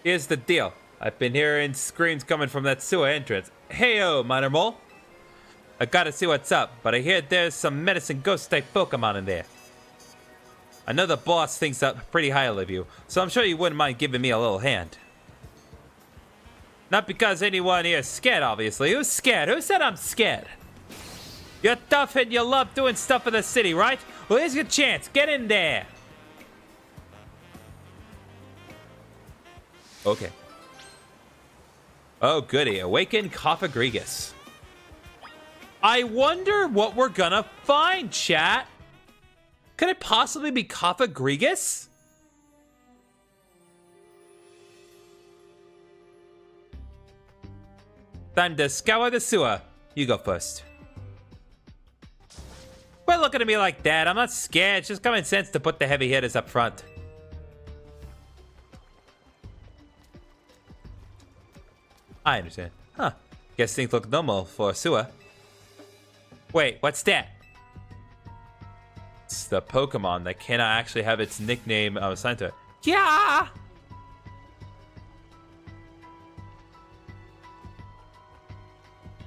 Here's the deal. I've been hearing screams coming from that sewer entrance. Heyo, Minor Mole. I gotta see what's up, but I hear there's some medicine ghost type Pokemon in there. I know the boss thinks up pretty highly of you, so I'm sure you wouldn't mind giving me a little hand. Not because anyone here is scared, obviously. Who's scared? Who said I'm scared? You're tough and you love doing stuff for the city, right? Well, here's your chance. Get in there. Okay. Oh, goody. Awaken Cofagrigus. I wonder what we're gonna find, chat. Could it possibly be Cofagrigus? Time to scour the sewer. You go first. Quit looking at me like that. I'm not scared. It's just common sense to put the heavy hitters up front. I understand. Huh. Guess things look normal for a sewer. Wait, what's that? It's the Pokemon that cannot actually have its nickname assigned to it. Yeah!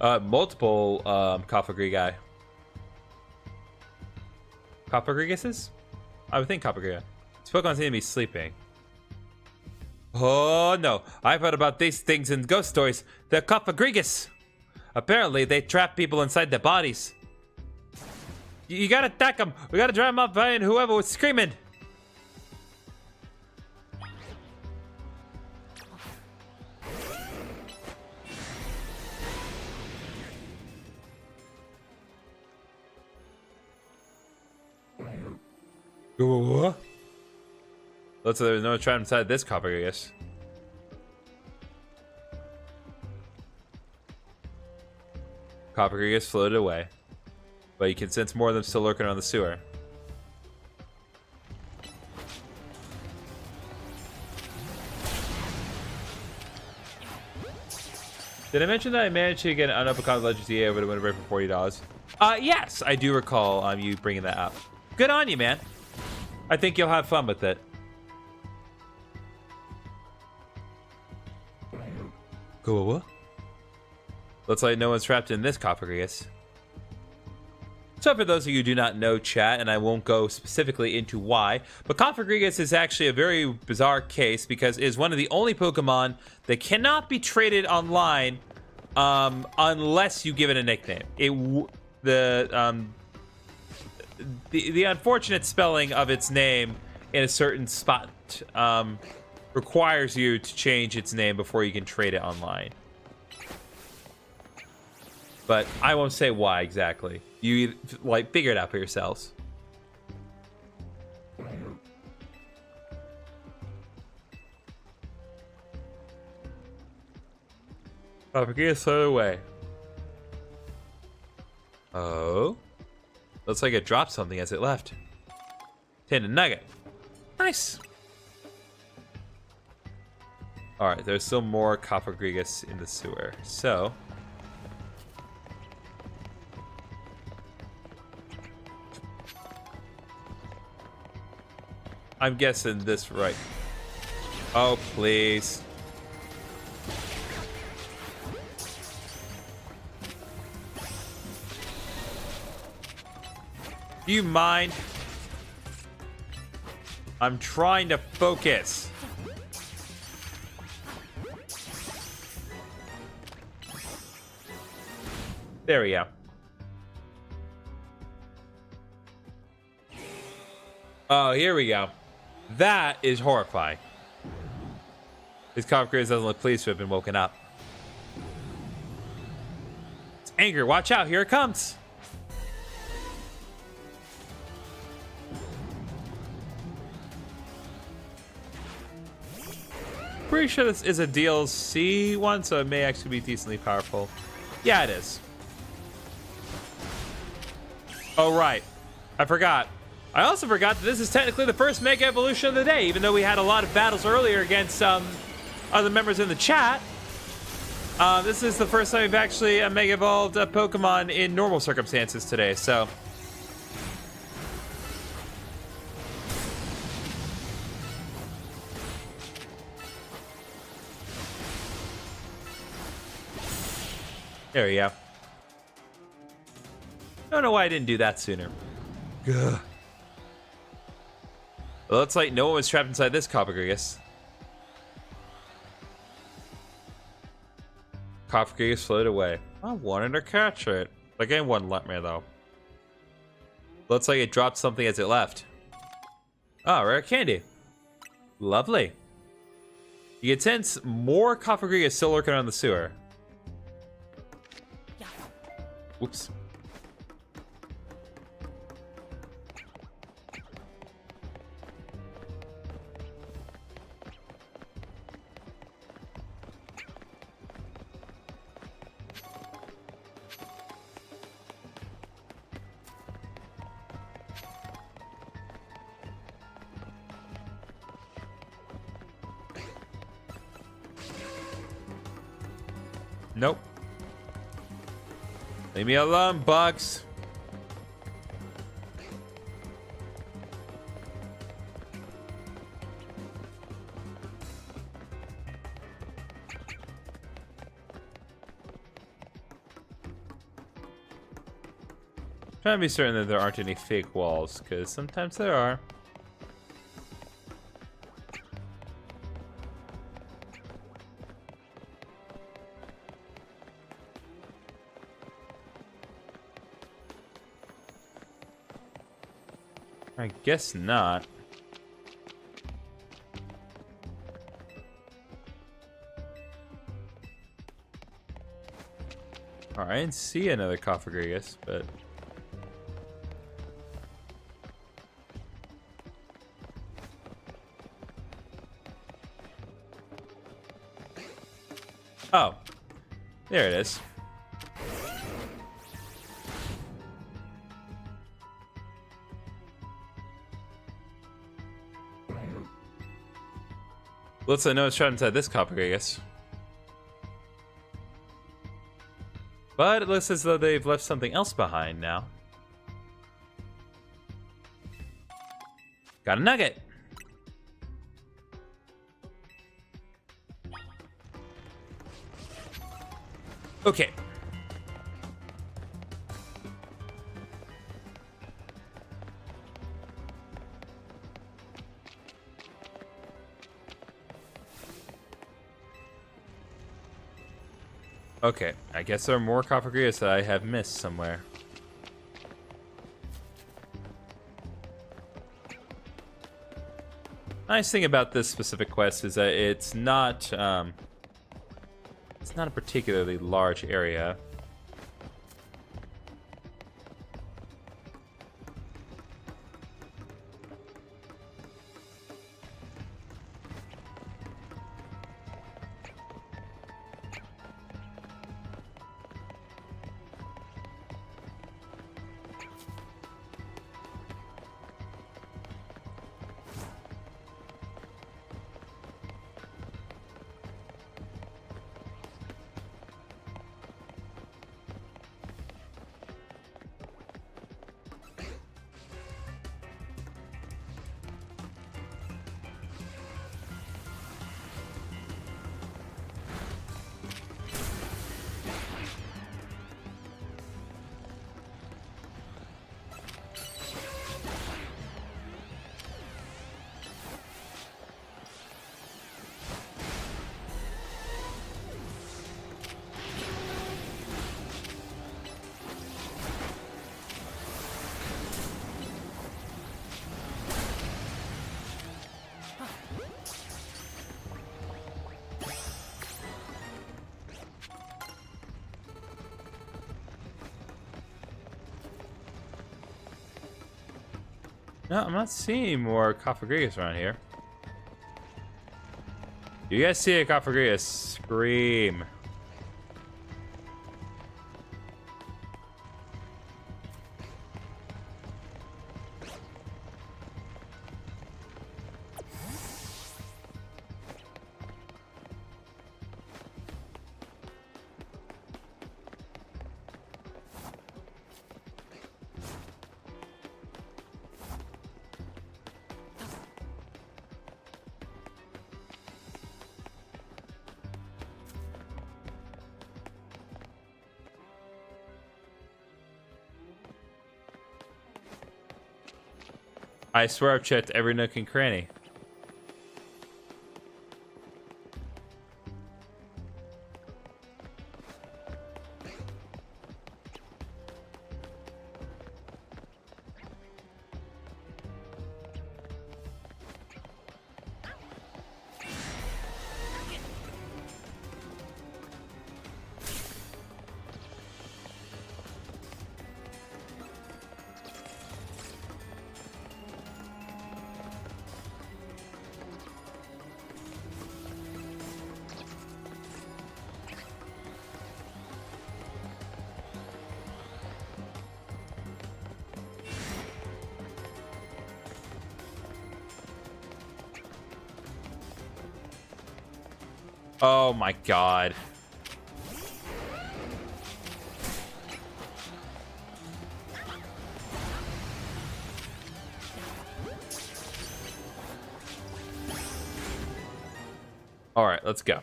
Multiple Cofagrigus. Cofagrigus? I would think Cofagrigus. This Pokemon seem to be sleeping. Oh no, I've heard about these things in ghost stories. They're Cofagrigus. Apparently, they trap people inside their bodies. You gotta attack them. We gotta drive them up by whoever was screaming. Looks like there's no trap inside this Cofagrigus. Cofagrigus floated away, but you can sense more of them still lurking around the sewer. Did I mention that I managed to get an Pokemon Legends EA over the winter break for $40? Yes, I do recall you bringing that up. Good on you, man. I think you'll have fun with it. Cool. Looks like no one's trapped in this Cofagrigus. So for those of you who do not know, chat, and I won't go specifically into why, but Cofagrigus is actually a very bizarre case because it is one of the only Pokemon that cannot be traded online unless you give it a nickname. The unfortunate spelling of its name in a certain spot requires you to change its name before you can trade it online. But I won't say why exactly. You like figure it out for yourselves. Oh, forget it away. Oh. Looks like it dropped something as it left. Tin nugget. Nice. Alright, there's still more Cofagrigus in the sewer. So I'm guessing this right. Oh, please. Do you mind? I'm trying to focus. There we go. Oh, here we go. That is horrifying. This Cofagrigus doesn't look pleased to have been woken up. It's anger. Watch out. Here it comes. Pretty sure this is a DLC one, so it may actually be decently powerful. Yeah, it is. Oh, right. I forgot. I also forgot that this is technically the first Mega Evolution of the day, even though we had a lot of battles earlier against other members in the chat. This is the first time we've actually Mega Evolved a Pokemon in normal circumstances today, so. There we go. I don't know why I didn't do that sooner. Ugh. Well, looks like no one was trapped inside this Cofagrigus. Cofagrigus floated away. I wanted to catch it. The game wouldn't let me, though. Looks like it dropped something as it left. Oh, rare candy. Lovely. You can sense more Cofagrigus still lurking around the sewer. Whoops. Nope. Leave me alone, bugs. Trying to be certain that there aren't any fake walls, because sometimes there are. I guess not. Alright, I didn't see another Cofagrigus, but... Oh, there it is. Looks like no one's trapped inside this Cofagrigus. But it looks as though they've left something else behind now. Got a nugget! Okay. Okay, I guess there are more Cofagrigus that I have missed somewhere. Nice thing about this specific quest is that it's not a particularly large area. No, I'm not seeing more Cofagrigus around here. You guys see a Cofagrigus? Scream. I swear I've checked every nook and cranny. Oh my god. All right, let's go.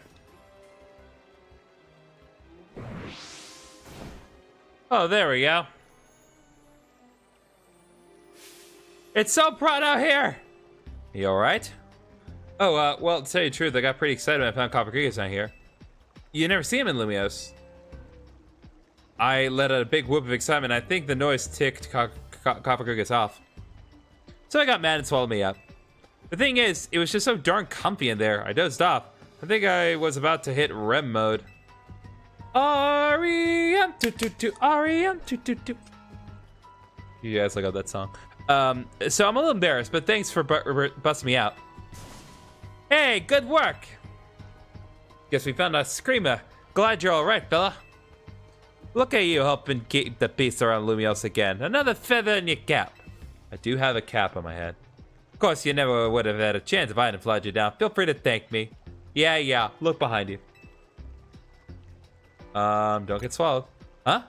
Oh, there we go. It's so bright out here. You all right? Oh, well, to tell you the truth, I got pretty excited when I found Coppercreek down here. You never see him in Lumiose. I let out a big whoop of excitement. I think the noise ticked Coppercreek off. So I got mad and swallowed me up. The thing is, it was just so darn comfy in there. I dozed off. I think I was about to hit REM mode. REM, REM, You guys look up that song. So I'm a little embarrassed, but thanks for busting me out. Hey, good work. Guess we found a screamer. Glad you're all right, fella. Look at you helping keep the peace around Lumiose again. Another feather in your cap. I do have a cap on my head. Of course, you never would have had a chance if I hadn't flagged you down. Feel free to thank me. Yeah. Look behind you. Don't get swallowed. Huh?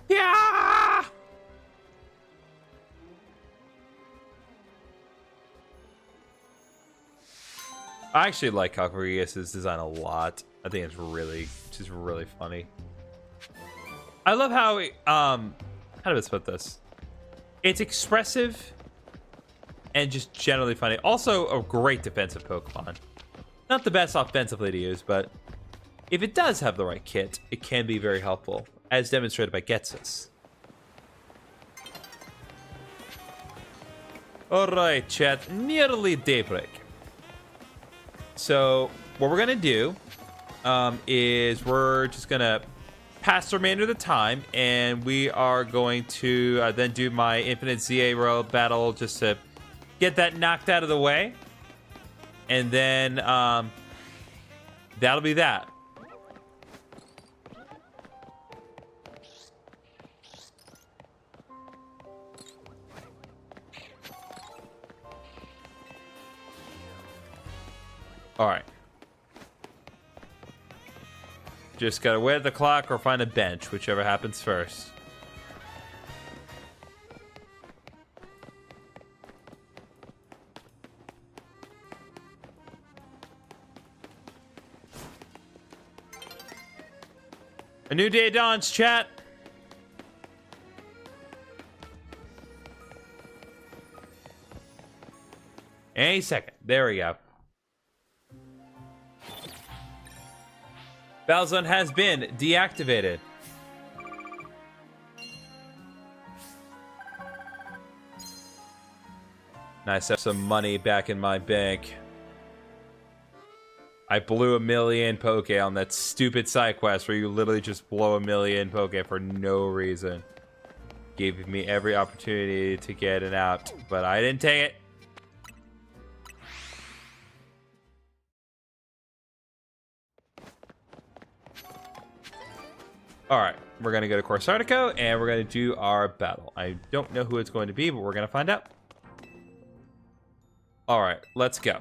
Yeah! I actually like Coppercreek's design a lot. I think it's just really funny. I love how how do I put this? It's expressive and just generally funny. Also a great defensive Pokemon. Not the best offensively to use, but if it does have the right kit, it can be very helpful, as demonstrated by Getsus. Alright, chat, nearly daybreak. So what we're gonna do is we're just gonna pass the remainder of the time, and we are going to then do my Infinite ZA Road battle just to get that knocked out of the way, and then that'll be that. All right. Just gotta wait at the clock or find a bench, whichever happens first. A new day dawns, chat. Any second. There we go. Battle Zone has been deactivated. Nice to have some money back in my bank. I blew 1 million Poke on that stupid side quest where you literally just blow 1 million Poke for no reason. Gave me every opportunity to get it out, but I didn't take it. Alright, we're going to go to Corsartico, and we're going to do our battle. I don't know who it's going to be, but we're going to find out. Alright, let's go.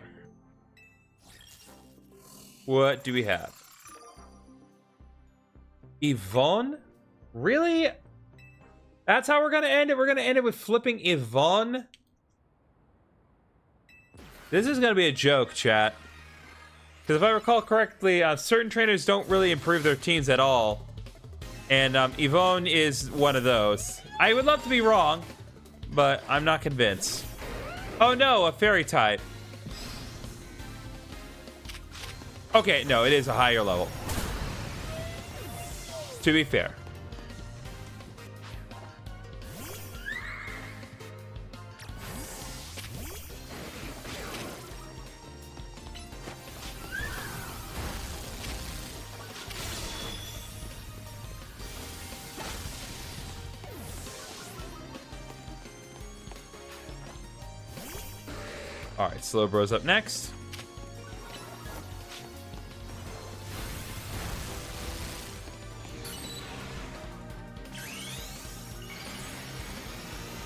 What do we have? Yvonne? Really? That's how we're going to end it? We're going to end it with flipping Yvonne? This is going to be a joke, chat. Because if I recall correctly, certain trainers don't really improve their teams at all. And Yvonne is one of those. I would love to be wrong, but I'm not convinced. Oh no, a fairy type. Okay, no, it is a higher level. To be fair. All right, Slowbro's up next.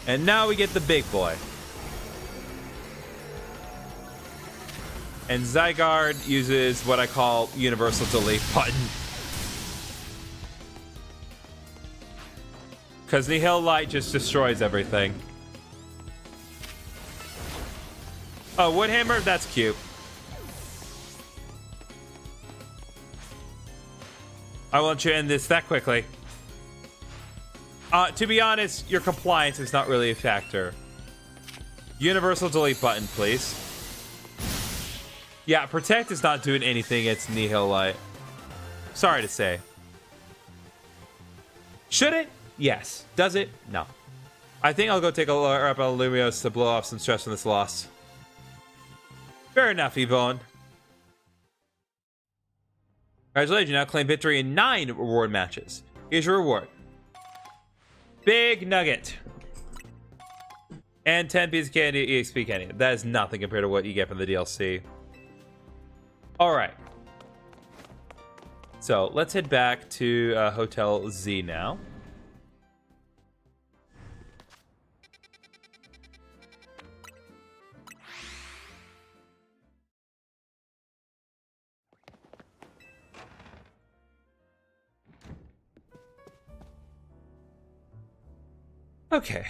And now we get the big boy. And Zygarde uses what I call universal delete button. Because Nihil Light just destroys everything. Oh, Woodhammer? That's cute. I won't you end this that quickly. To be honest, your compliance is not really a factor. Universal delete button, please. Yeah, protect is not doing anything. It's Nihil Light. Sorry to say. Should it? Yes. Does it? No. I think I'll go take a look up on Lumiose to blow off some stress from this loss. Fair enough, Yvonne. Congratulations, you now claim victory in 9 reward matches. Here's your reward. Big nugget. And 10 pieces of candy, EXP candy. That is nothing compared to what you get from the DLC. Alright. So, let's head back to Hotel Z now. Okay.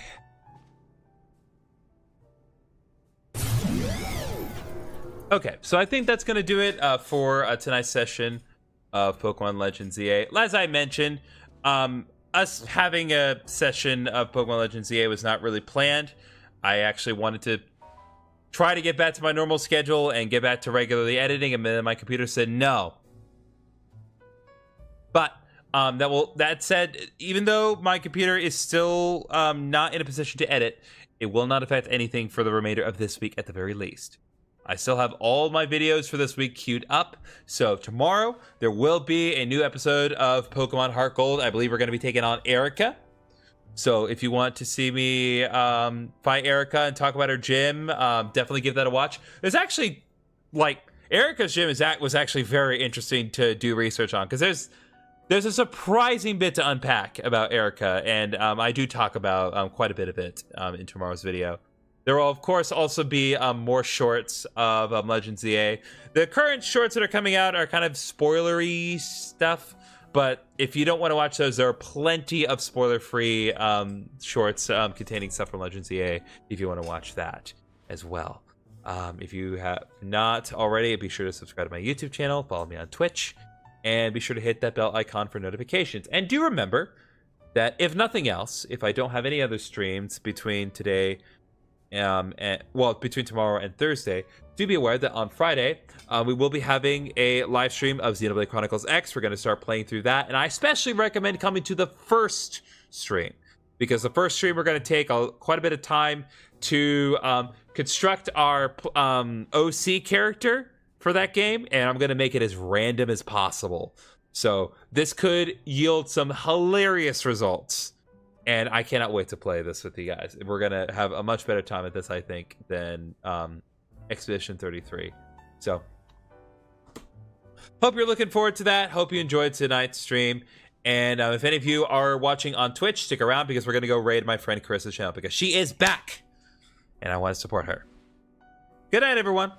Okay, so I think that's going to do it for tonight's session of Pokemon Legends ZA. As I mentioned, us having a session of Pokemon Legends ZA was not really planned. I actually wanted to try to get back to my normal schedule and get back to regularly editing, and then my computer said no. But that said, even though my computer is still not in a position to edit, it will not affect anything for the remainder of this week at the very least. I still have all my videos for this week queued up, so tomorrow there will be a new episode of Pokemon Heart Gold. I believe we're going to be taking on Erica. So if you want to see me fight Erica and talk about her gym, definitely give that a watch. There's actually, like, Erica's gym was actually very interesting to do research on, because there's a surprising bit to unpack about Erica, and I do talk about quite a bit of it in tomorrow's video. There will, of course, also be more shorts of Legends ZA. The current shorts that are coming out are kind of spoilery stuff, but if you don't want to watch those, there are plenty of spoiler-free shorts containing stuff from Legends ZA if you want to watch that as well. If you have not already, be sure to subscribe to my YouTube channel, follow me on Twitch, and be sure to hit that bell icon for notifications. And do remember that if nothing else, if I don't have any other streams between today between tomorrow and Thursday, do be aware that on Friday we will be having a live stream of Xenoblade Chronicles X. We're going to start playing through that, and I especially recommend coming to the first stream, because the first stream we're going to take quite a bit of time to construct our OC character for that game, and I'm going to make it as random as possible. So this could yield some hilarious results. And I cannot wait to play this with you guys. We're going to have a much better time at this, I think, than Expedition 33. So, hope you're looking forward to that. Hope you enjoyed tonight's stream. And if any of you are watching on Twitch, stick around, because we're going to go raid my friend Carissa's channel, because she is back. And I want to support her. Good night, everyone.